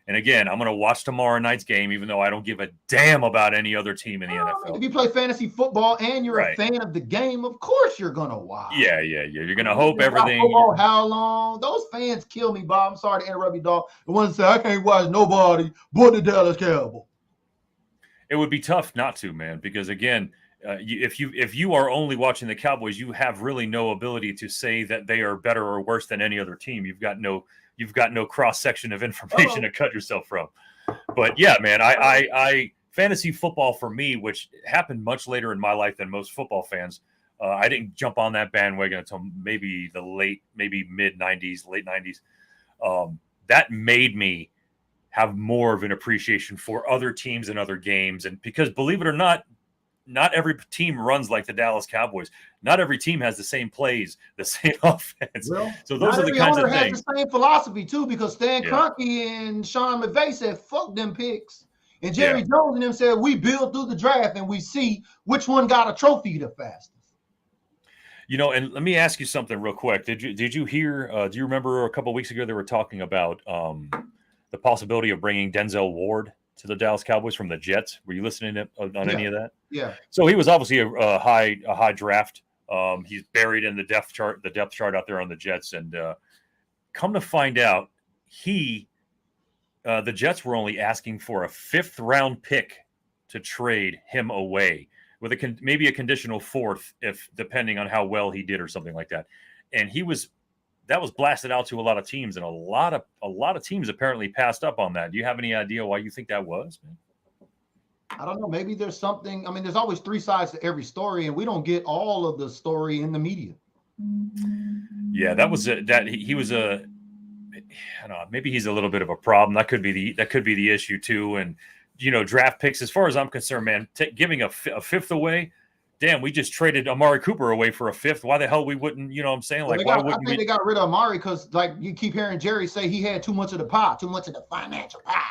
And again, I'm going to watch tomorrow night's game, even though I don't give a damn about any other team in the NFL. If you play fantasy football and you're a fan of the game, of course you're going to watch. Yeah. You're going to hope everything. Football, how long? Those fans kill me, Bob. I'm sorry to interrupt you, dog. The ones that say, I can't watch nobody but the Dallas Cowboys. It would be tough not to, man, because again, if you are only watching the Cowboys, you have really no ability to say that they are better or worse than any other team. You've got no cross section of information to cut yourself from. But yeah, man, I fantasy football for me, which happened much later in my life than most football fans. I didn't jump on that bandwagon until maybe mid 90s, late 90s. That made me have more of an appreciation for other teams and other games. And because believe it or not every team runs like the Dallas Cowboys. Not every team has the same plays, the same offense. Well, so those are the kinds of things. Has the same philosophy too, because Stan Kroenke and Sean McVay said, "Fuck them picks," and Jerry Jones and them said, "We build through the draft and we see which one got a trophy the fastest." And let me ask you something real quick. Did you hear? Do you remember a couple of weeks ago they were talking about the possibility of bringing Denzel Ward to the Dallas Cowboys from the Jets? Were you listening on any of that? Yeah. So he was obviously a high draft. He's buried in the depth chart out there on the Jets. And come to find out, the Jets were only asking for a 5th round pick to trade him away with maybe a conditional 4th, if depending on how well he did or something like that. And that was blasted out to a lot of teams, and a lot of teams apparently passed up on that. Do you have any idea why you think that was, man? I don't know. Maybe there's something. I mean, there's always 3 sides to every story, and we don't get all of the story in the media. Yeah, that was he was I don't know, maybe he's a little bit of a problem. That could be the issue too. And draft picks, as far as I'm concerned, man, giving a 5th away damn, we just traded Amari Cooper away for a fifth. Why the hell we wouldn't, you know what I'm saying? Like, why I wouldn't think they got rid of Amari because, like, you keep hearing Jerry say he had too much of the pie, too much of the financial pie.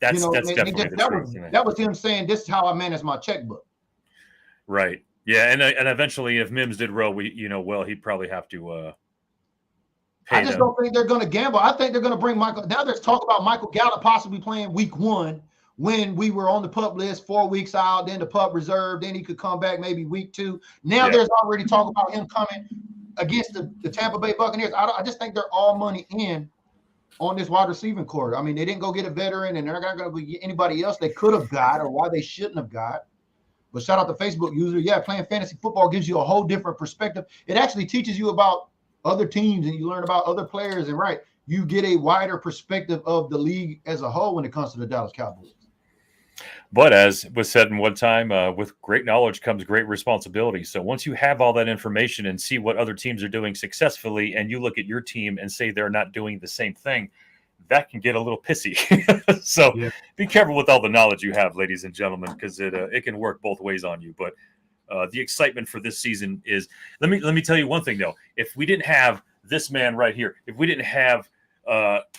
That's you know, definitely the truth. That was him saying, this is how I manage my checkbook. Right. Yeah, and eventually, if Mims did well, he'd probably have to pay I just don't think they're going to gamble. I think they're going to bring Michael. Now there's talk about Michael Gallup possibly playing week 1 when we were on the PUP list 4 weeks out, then the PUP reserve, then he could come back maybe week 2. Now there's already talk about him coming against the Tampa Bay Buccaneers. I just think they're all money in on this wide receiving core. I mean, they didn't go get a veteran, and they're not going to get anybody else they could have got or why they shouldn't have got. But shout out to Facebook user. Yeah, playing fantasy football gives you a whole different perspective. It actually teaches you about other teams, and you learn about other players. And you get a wider perspective of the league as a whole when it comes to the Dallas Cowboys. But as was said in one time, with great knowledge comes great responsibility. So once you have all that information and see what other teams are doing successfully, and you look at your team and say they're not doing the same thing, that can get a little pissy. So be careful with all the knowledge you have, ladies and gentlemen, because it can work both ways on you. But the excitement for this season is, let me tell you one thing though. If we didn't have this man right here, if we didn't have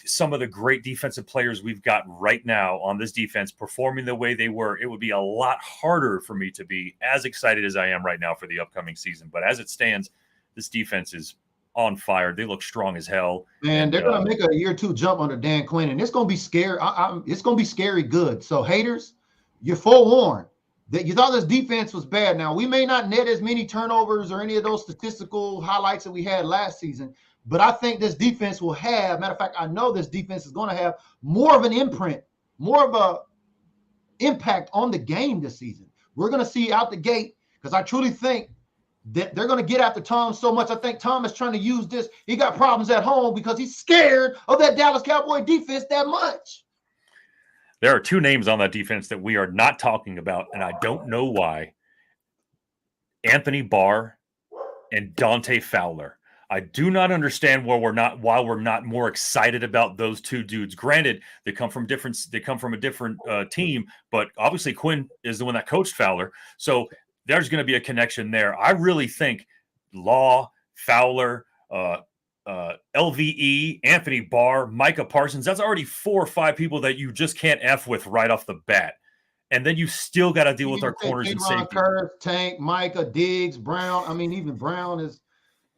some of the great defensive players we've got right now on this defense performing the way they were, it would be a lot harder for me to be as excited as I am right now for the upcoming season. But as it stands, this defense is on fire. They look strong as hell. Man, they're going to make a year 2 jump under Dan Quinn, and it's going to be scary. It's going to be scary good. So haters, you're forewarned that you thought this defense was bad. Now, we may not net as many turnovers or any of those statistical highlights that we had last season, but I think this defense will have, matter of fact, I know this defense is going to have more of an imprint, more of a impact on the game this season. We're going to see out the gate, because I truly think that they're going to get after Tom so much. I think Tom is trying to use this. He got problems at home because he's scared of that Dallas Cowboy defense that much. There are 2 names on that defense that we are not talking about, and I don't know why. Anthony Barr and Dante Fowler. I do not understand why we're not more excited about those 2 dudes. Granted, they come from a different team, but obviously Quinn is the one that coached Fowler. So there's going to be a connection there. I really think Law, Fowler, LVE, Anthony Barr, Micah Parsons, that's already 4 or 5 people that you just can't F with right off the bat. And then you still got to deal with our corners and safety. Tank, Micah, Diggs, Brown. I mean, even Brown is,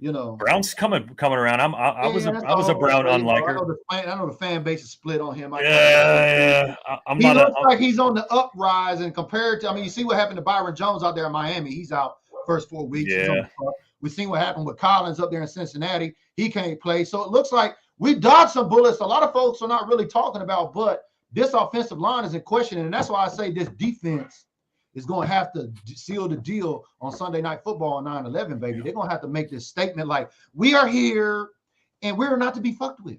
Brown's coming around. I was a Brown unliker. I know the fan base is split on him. He looks like he's on the uprise, and compared to, you see what happened to Byron Jones out there in Miami. He's out first 4 weeks. Yeah. We've seen what happened with Collins up there in Cincinnati. He can't play. So it looks like we dodged some bullets. A lot of folks are not really talking about, but this offensive line is in question. And that's why I say this defense is going to have to seal the deal on Sunday Night Football on 9/11, baby. They're going to have to make this statement like, we are here and we're not to be fucked with.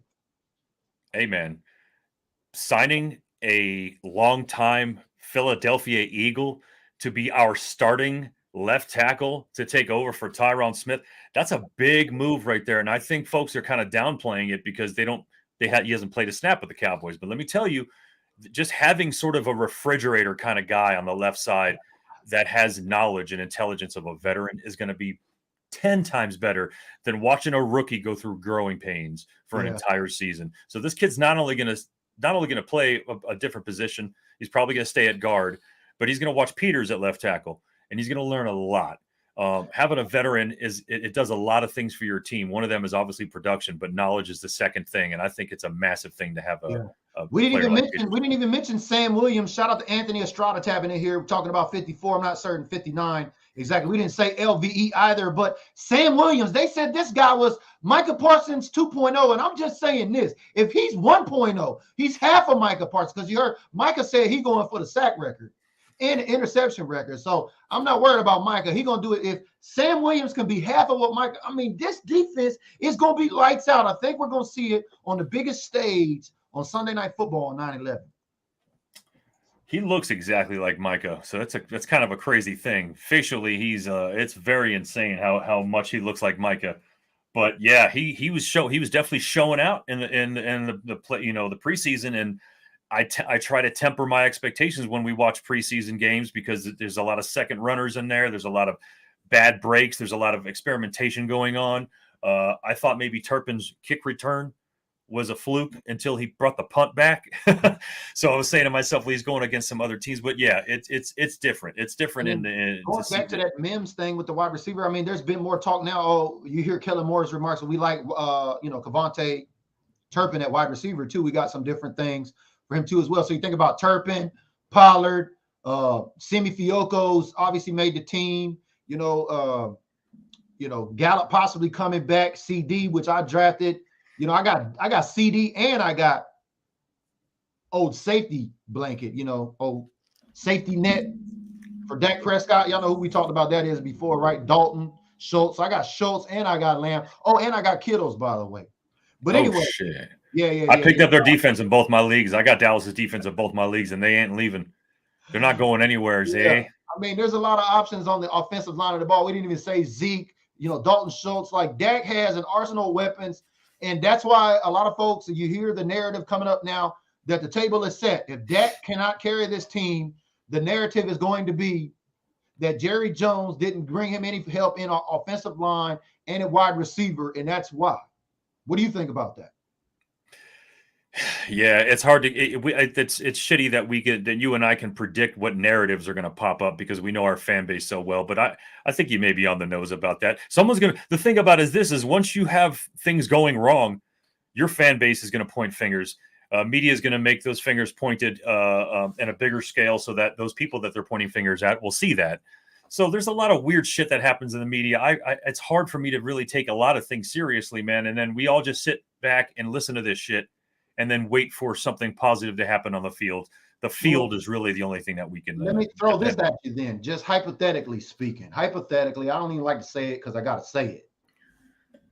Hey, man, signing a longtime Philadelphia Eagle to be our starting left tackle to take over for Tyron Smith, that's a big move right there. And I think folks are kind of downplaying it because he hasn't played a snap with the Cowboys. But let me tell you, just having sort of a refrigerator kind of guy on the left side that has knowledge and intelligence of a veteran is going to be 10 times better than watching a rookie go through growing pains for an entire season. So this kid's not only going to play a different position, he's probably going to stay at guard, but he's going to watch Peters at left tackle, and he's going to learn a lot. Having a veteran it does a lot of things for your team. One of them is obviously production, but knowledge is the second thing, and I think it's a massive thing to have we didn't even mention Sam Williams. Shout out to Anthony Estrada tapping in here. We're talking about 54. I'm not certain 59 exactly. We didn't say LVE either, but Sam Williams, they said this guy was Micah Parsons 2.0, and I'm just saying this. If he's 1.0, he's half of Micah Parsons, because you heard Micah said he's going for the sack record and the interception record. So I'm not worried about Micah. He's going to do it. If Sam Williams can be half of what Micah, this defense is going to be lights out. I think we're going to see it on the biggest stage on Sunday Night Football on 9/11. He looks exactly like Micah, so that's kind of a crazy thing. Facially, it's very insane how much he looks like Micah. But yeah, he was definitely showing out in the play, the preseason, and I try to temper my expectations when we watch preseason games because there's a lot of second runners in there. There's a lot of bad breaks. There's a lot of experimentation going on. I thought maybe Turpin's kick return was a fluke until he brought the punt back. So I was saying to myself, well, he's going against some other teams, but yeah, it's different. It's different. Going back to that Mims thing with the wide receiver. I mean, there's been more talk now. Oh, you hear Kellen Moore's remarks. We like, Kevontae Turpin at wide receiver too. We got some different things for him too as well. So you think about Turpin, Pollard, Simi Fioco's obviously made the team. Gallup possibly coming back. CD, which I drafted. I got CD and I got old safety blanket. Old safety net for Dak Prescott. Y'all know who we talked about that is before, right? Dalton, Schultz. I got Schultz and I got Lamb. Oh, and I got Kittles, by the way. But anyway, shit. Yeah. I picked up their defense in both my leagues. I got Dallas's defense in both my leagues, and they ain't leaving. They're not going anywhere, Zay. I mean, there's a lot of options on the offensive line of the ball. We didn't even say Zeke, Dalton Schultz. Like, Dak has an arsenal of weapons, and that's why a lot of folks, you hear the narrative coming up now that the table is set. If Dak cannot carry this team, the narrative is going to be that Jerry Jones didn't bring him any help in our offensive line and a wide receiver, and that's why. What do you think about that? Yeah, it's hard to. It's shitty that you and I can predict what narratives are going to pop up because we know our fan base so well. But I think you may be on the nose about that. The thing about it is once you have things going wrong, your fan base is going to point fingers. Media is going to make those fingers pointed in a bigger scale so that those people that they're pointing fingers at will see that. So there's a lot of weird shit that happens in the media. It's hard for me to really take a lot of things seriously, man. And then we all just sit back and listen to this shit and then wait for something positive to happen on the field. The field is really the only thing that we can. Let me throw this at you then, just hypothetically speaking. Hypothetically, I don't even like to say it because I got to say it.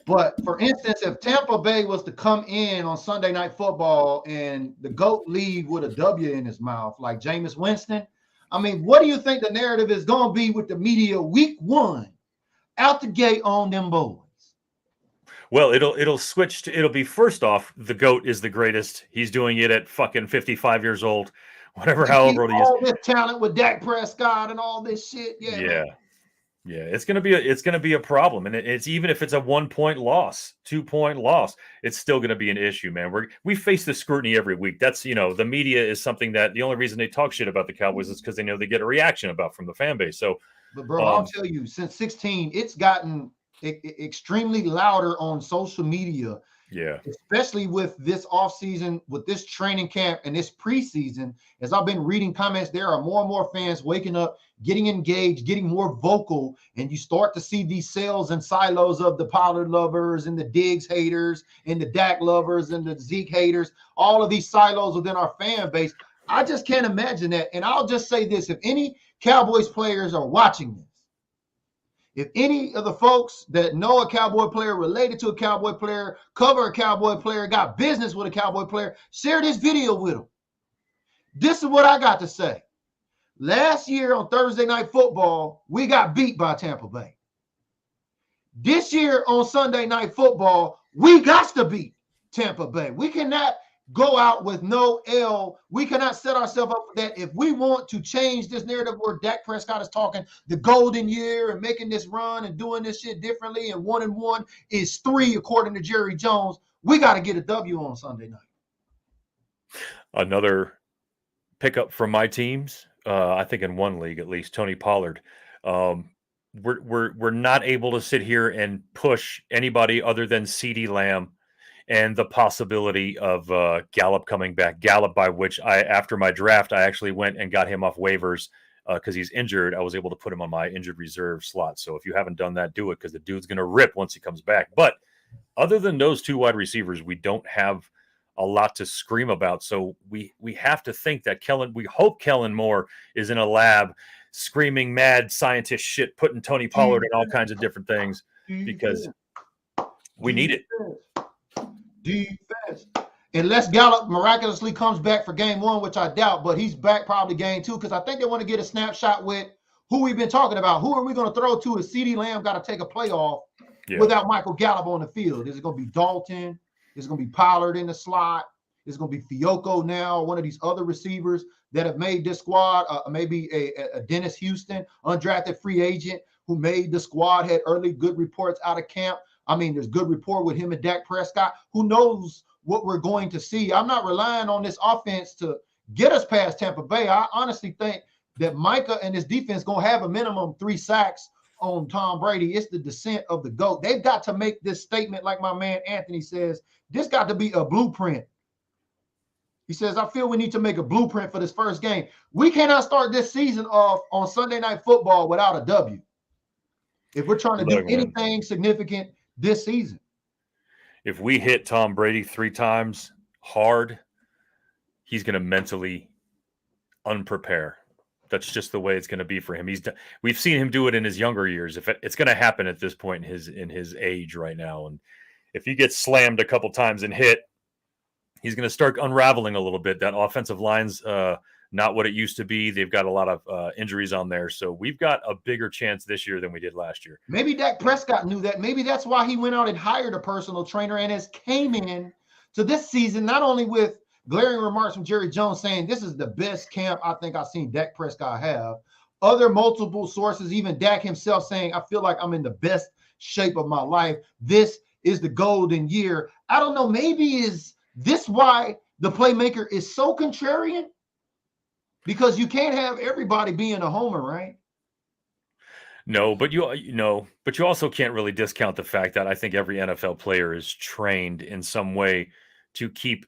But for instance, if Tampa Bay was to come in on Sunday Night Football and the GOAT leave with a W in his mouth, like Jameis Winston, I mean, what do you think the narrative is going to be with the media week one out the gate on them boys? Well, it'll switch to, it'll be first off, the GOAT is the greatest. He's doing it at fucking 55 years old, however old he is. All this talent with Dak Prescott and all this shit. Yeah. It's gonna be a problem, and it's even if it's a 1-point loss, 2-point loss, it's still gonna be an issue, man. We face the scrutiny every week. That's the media is something that the only reason they talk shit about the Cowboys is because they know they get a reaction from the fan base. So, but bro, I'll tell you, since 16, it's gotten extremely louder on social media. Yeah, especially with this offseason, with this training camp and this preseason. As I've been reading comments, there are more and more fans waking up, getting engaged, getting more vocal, and you start to see these cells and silos of the Pollard lovers and the Diggs haters and the Dak lovers and the Zeke haters, all of these silos within our fan base. I just can't imagine that. And I'll just say this, if any Cowboys players are watching this, if any of the folks that know a Cowboy player, related to a Cowboy player, cover a Cowboy player, got business with a Cowboy player, share this video with them. This is what I got to say. Last year on Thursday Night Football, we got beat by Tampa Bay. This year on Sunday Night Football, we got to beat Tampa Bay. We cannot go out with no L. We cannot set ourselves up for that. If we want to change this narrative where Dak Prescott is talking the golden year and making this run and doing this shit differently, and 1-1 is 3 according to Jerry Jones, we got to get a W on Sunday night. Another pickup from my teams, I think in one league at least, Tony Pollard. We're not able to sit here and push anybody other than CeeDee Lamb and the possibility of Gallup coming back. Gallup, by which after my draft, I actually went and got him off waivers because he's injured. I was able to put him on my injured reserve slot. So if you haven't done that, do it, because the dude's going to rip once he comes back. But other than those two wide receivers, we don't have a lot to scream about. So we have to think that we hope Kellen Moore is in a lab screaming mad scientist shit, putting Tony Pollard in all kinds of different things, because we need it. Defense. Unless Gallup miraculously comes back for game 1, which I doubt, but he's back probably game 2, because I think they want to get a snapshot with who we've been talking about. Who are we going to throw to if CeeDee Lamb got to take a playoff without Michael Gallup on the field? Is it going to be Dalton? Is it going to be Pollard in the slot? It's going to be Fiocco now, one of these other receivers that have made this squad. Maybe a Dennis Houston, undrafted free agent who made the squad, had early good reports out of camp. I mean, there's good rapport with him and Dak Prescott. Who knows what we're going to see? I'm not relying on this offense to get us past Tampa Bay. I honestly think that Micah and his defense going to have a minimum 3 sacks on Tom Brady. It's the descent of the GOAT. They've got to make this statement, like my man Anthony says. This got to be a blueprint. He says, I feel we need to make a blueprint for this first game. We cannot start this season off on Sunday Night Football without a W if we're trying to do anything significant this season. If we hit Tom Brady 3 times hard, he's going to mentally unprepare. That's just the way it's going to be for him. We've seen him do it in his younger years. If it's going to happen at this point in his age right now, and if he gets slammed a couple times and hit, he's going to start unraveling a little bit. That offensive line's not what it used to be. They've got a lot of injuries on there, so we've got a bigger chance this year than we did last year. Maybe Dak Prescott knew that. Maybe that's why he went out and hired a personal trainer and has came in to this season not only with glaring remarks from Jerry Jones saying this is the best camp I think I've seen Dak Prescott have. Other multiple sources, even Dak himself saying, I feel like I'm in the best shape of my life. This is the golden year. I don't know. Maybe is this why the playmaker is so contrarian? Because you can't have everybody being a homer, right? No, but you also can't really discount the fact that I think every NFL player is trained in some way to keep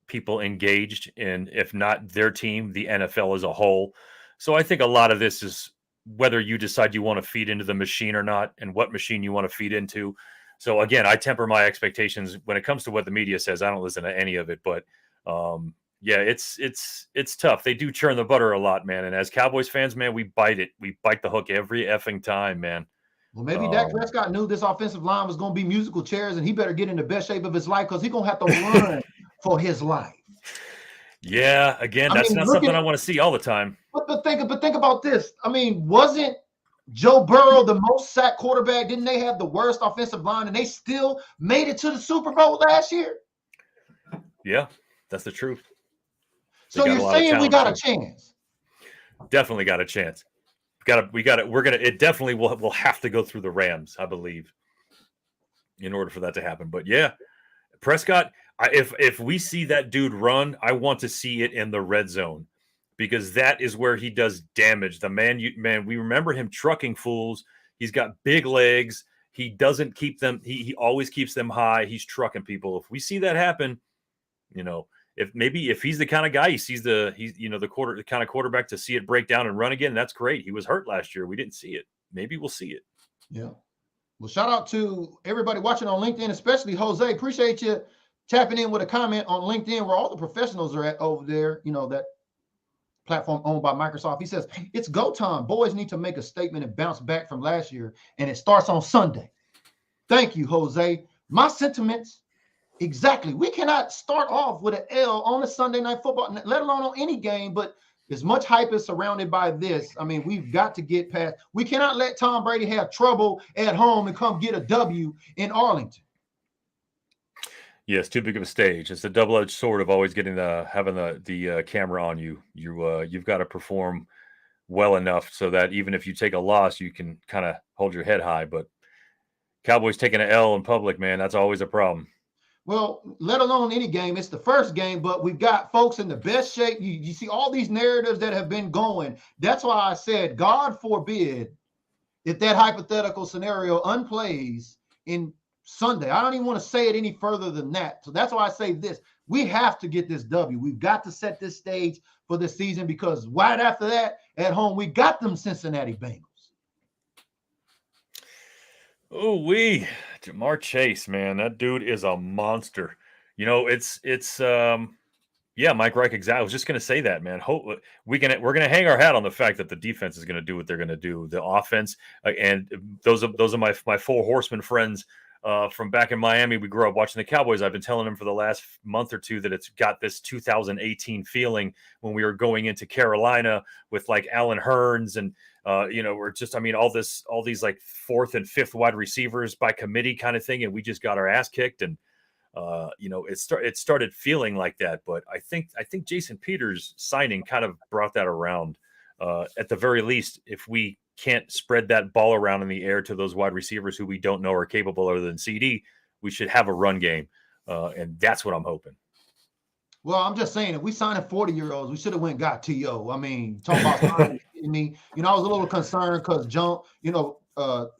people engaged in, if not their team, the NFL as a whole. So I think a lot of this is whether you decide you want to feed into the machine or not, and what machine you want to feed into. So again, I temper my expectations when it comes to what the media says. I don't listen to any of it, but yeah, it's tough. They do churn the butter a lot, man. And as Cowboys fans, man, we bite it. We bite the hook every effing time, man. Well, maybe Dak Prescott knew this offensive line was going to be musical chairs, and he better get in the best shape of his life because he's going to have to run for his life. Yeah, again, that's not something I want to see all the time. But think about this. I mean, wasn't Joe Burrow the most sacked quarterback? Didn't they have the worst offensive line, and they still made it to the Super Bowl last year? Yeah, that's the truth. So you're saying we got a chance? Definitely got a chance. It definitely will have to go through the Rams, I believe, in order for that to happen. But yeah, Prescott, if we see that dude run, I want to see it in the red zone, because that is where he does damage. The man, we remember him trucking fools. He's got big legs. He doesn't keep them. He always keeps them high. He's trucking people. If we see that happen, if he's the kind of guy, he's the kind of quarterback to see it break down and run again, that's great. He was hurt last year. We didn't see it. Maybe we'll see it. Yeah. Well, shout out to everybody watching on LinkedIn, especially Jose. Appreciate you tapping in with a comment on LinkedIn where all the professionals are at over there. That platform owned by Microsoft. He says, it's go time. Boys need to make a statement and bounce back from last year, and it starts on Sunday. Thank you, Jose. My sentiments. Exactly. We cannot start off with an L on a Sunday Night Football, let alone on any game, but as much hype is surrounded by this. I mean, we've got to get past. We cannot let Tom Brady have trouble at home and come get a W in Arlington. Yes, too big of a stage. It's a double-edged sword of always having the camera on you. You've got to perform well enough so that even if you take a loss, you can kind of hold your head high. But Cowboys taking an L in public, man, that's always a problem. Well, let alone any game. It's the first game, but we've got folks in the best shape. You see all these narratives that have been going. That's why I said, God forbid, if that hypothetical scenario unplays in Sunday. I don't even want to say it any further than that. So that's why I say this. We have to get this W. We've got to set this stage for this season, because right after that, at home, we got them Cincinnati Bengals. Oh, Ja'Marr Chase, man, that dude is a monster. Mike Reich, exactly. I was just going to say that, man. We're going to hang our hat on the fact that the defense is going to do what they're going to do. The offense, and those are my four horsemen friends from back in Miami. We grew up watching the Cowboys. I've been telling them for the last month or two that it's got this 2018 feeling when we were going into Carolina with like Allen Hurns and we're just, all these like fourth and fifth wide receivers by committee kind of thing. And we just got our ass kicked. And It started feeling like that, but I think Jason Peters signing kind of brought that around. At the very least, if we can't spread that ball around in the air to those wide receivers who we don't know are capable other than CD, we should have a run game, and that's what I'm hoping. Well, I'm just saying, if we signing 40-year-olds, we should have went and got T.O. I mean, talking about signing me. I was a little concerned because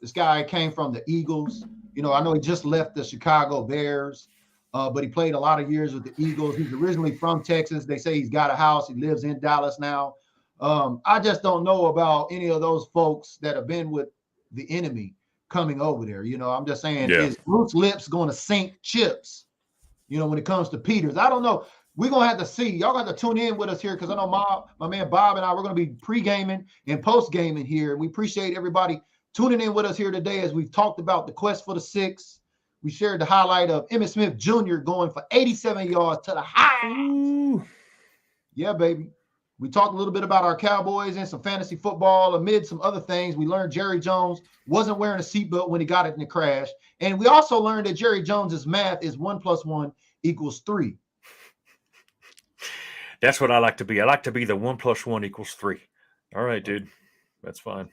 this guy came from the Eagles. I know he just left the Chicago Bears, but he played a lot of years with the Eagles. He's originally from Texas. They say he's got a house. He lives in Dallas now. I just don't know about any of those folks that have been with the enemy coming over there. I'm just saying, is Bruce Lips going to sink chips, when it comes to Peters? I don't know. We're going to have to see. Y'all got to tune in with us here because I know my man Bob and I, we're going to be pre-gaming and post-gaming here. We appreciate everybody tuning in with us here today as we've talked about the quest for the 6. We shared the highlight of Emmitt Smith Jr. going for 87 yards to the high. Ooh. Yeah, baby. We talked a little bit about our Cowboys and some fantasy football amid some other things. We learned Jerry Jones wasn't wearing a seatbelt when he got it in the crash. And we also learned that Jerry Jones's math is 1 + 1 = 3. That's what I like to be. I like to be the 1 + 1 = 3. All right, dude. That's fine.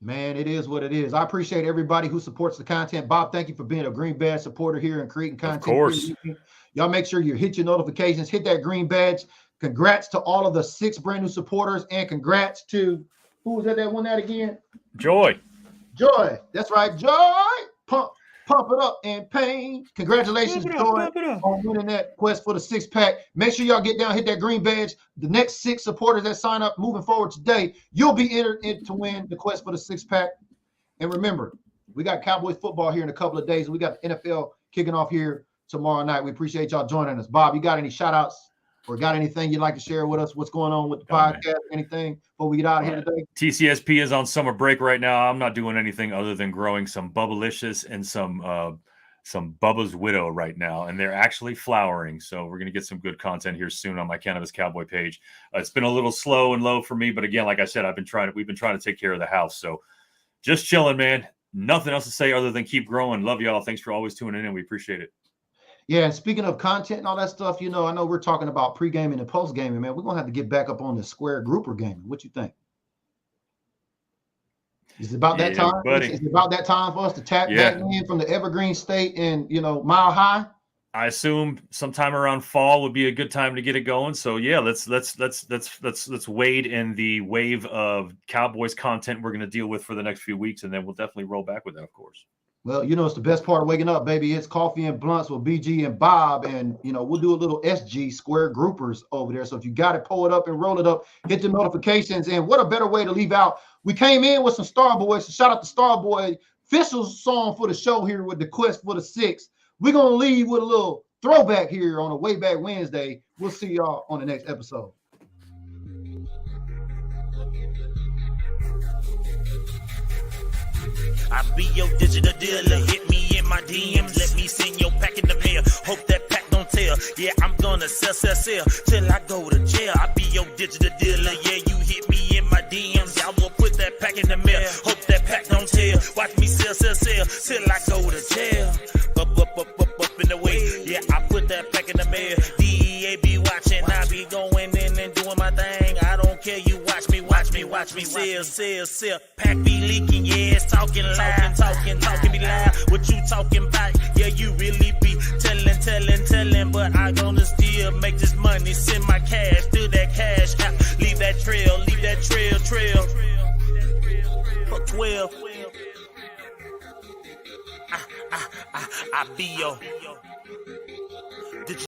Man, it is what it is. I appreciate everybody who supports the content. Bob, thank you for being a Green Badge supporter here and creating content. Of course. Y'all make sure you hit your notifications, hit that green badge. Congrats to all of the 6 brand new supporters, and congrats to who was that won that again? Joy. That's right. Joy. Pump it up and pain. Congratulations, Joy, on winning that quest for the 6-pack. Make sure y'all get down, hit that green badge. The next 6 supporters that sign up moving forward today, you'll be entered in to win the quest for the 6-pack. And remember, we got Cowboys football here in a couple of days. We got the NFL kicking off here tomorrow night. We appreciate y'all joining us. Bob, you got any shout-outs or got anything you'd like to share with us? What's going on with the podcast? Anything before we get out of here today? TCSP is on summer break right now. I'm not doing anything other than growing some Bubblicious and some Bubba's Widow right now, and they're actually flowering. So we're going to get some good content here soon on my Cannabis Cowboy page. It's been a little slow and low for me, but again, like I said, we've been trying to take care of the house. So just chilling, man. Nothing else to say other than keep growing. Love y'all. Thanks for always tuning in. We appreciate it. Yeah, and speaking of content and all that stuff, I know we're talking about pre-gaming and post-gaming, man. We're going to have to get back up on the square grouper gaming. What you think? Is it about that time? Buddy. Is it about that time for us to tap back in from the Evergreen State and, Mile High? I assume sometime around fall would be a good time to get it going. So yeah, let's wade in the wave of Cowboys content we're going to deal with for the next few weeks, and then we'll definitely roll back with that, of course. Well, it's the best part of waking up, baby. It's coffee and blunts with BG and Bob. And, we'll do a little SG square groupers over there. So if you got it, pull it up and roll it up, hit the notifications. And what a better way to leave out. We came in with some Starboy. So shout out to Starboy, official song for the show here with the quest for the 6. We're going to leave with a little throwback here on a Way Back Wednesday. We'll see y'all on the next episode. I be your digital dealer. Hit me in my DMs. Let me send your pack in the mail. Hope that pack don't tell. Yeah, I'm gonna sell till I go to jail. I be your digital dealer. Yeah, you hit me in my DMs. I will put that pack in the mail. Hope that pack don't tell. Watch me sell till I go to jail. Up in the way. Yeah, I put that pack in the mail. DEA be watching. I be going in and doing my thing. I don't care. You watch me sell. Pack be leaking, yeah, it's talking loud. Talking be loud. What you talking about? Yeah, you really be telling, but I gonna still make this money. Send my cash to that cash app. Leave that trail. Fuck 12. I be your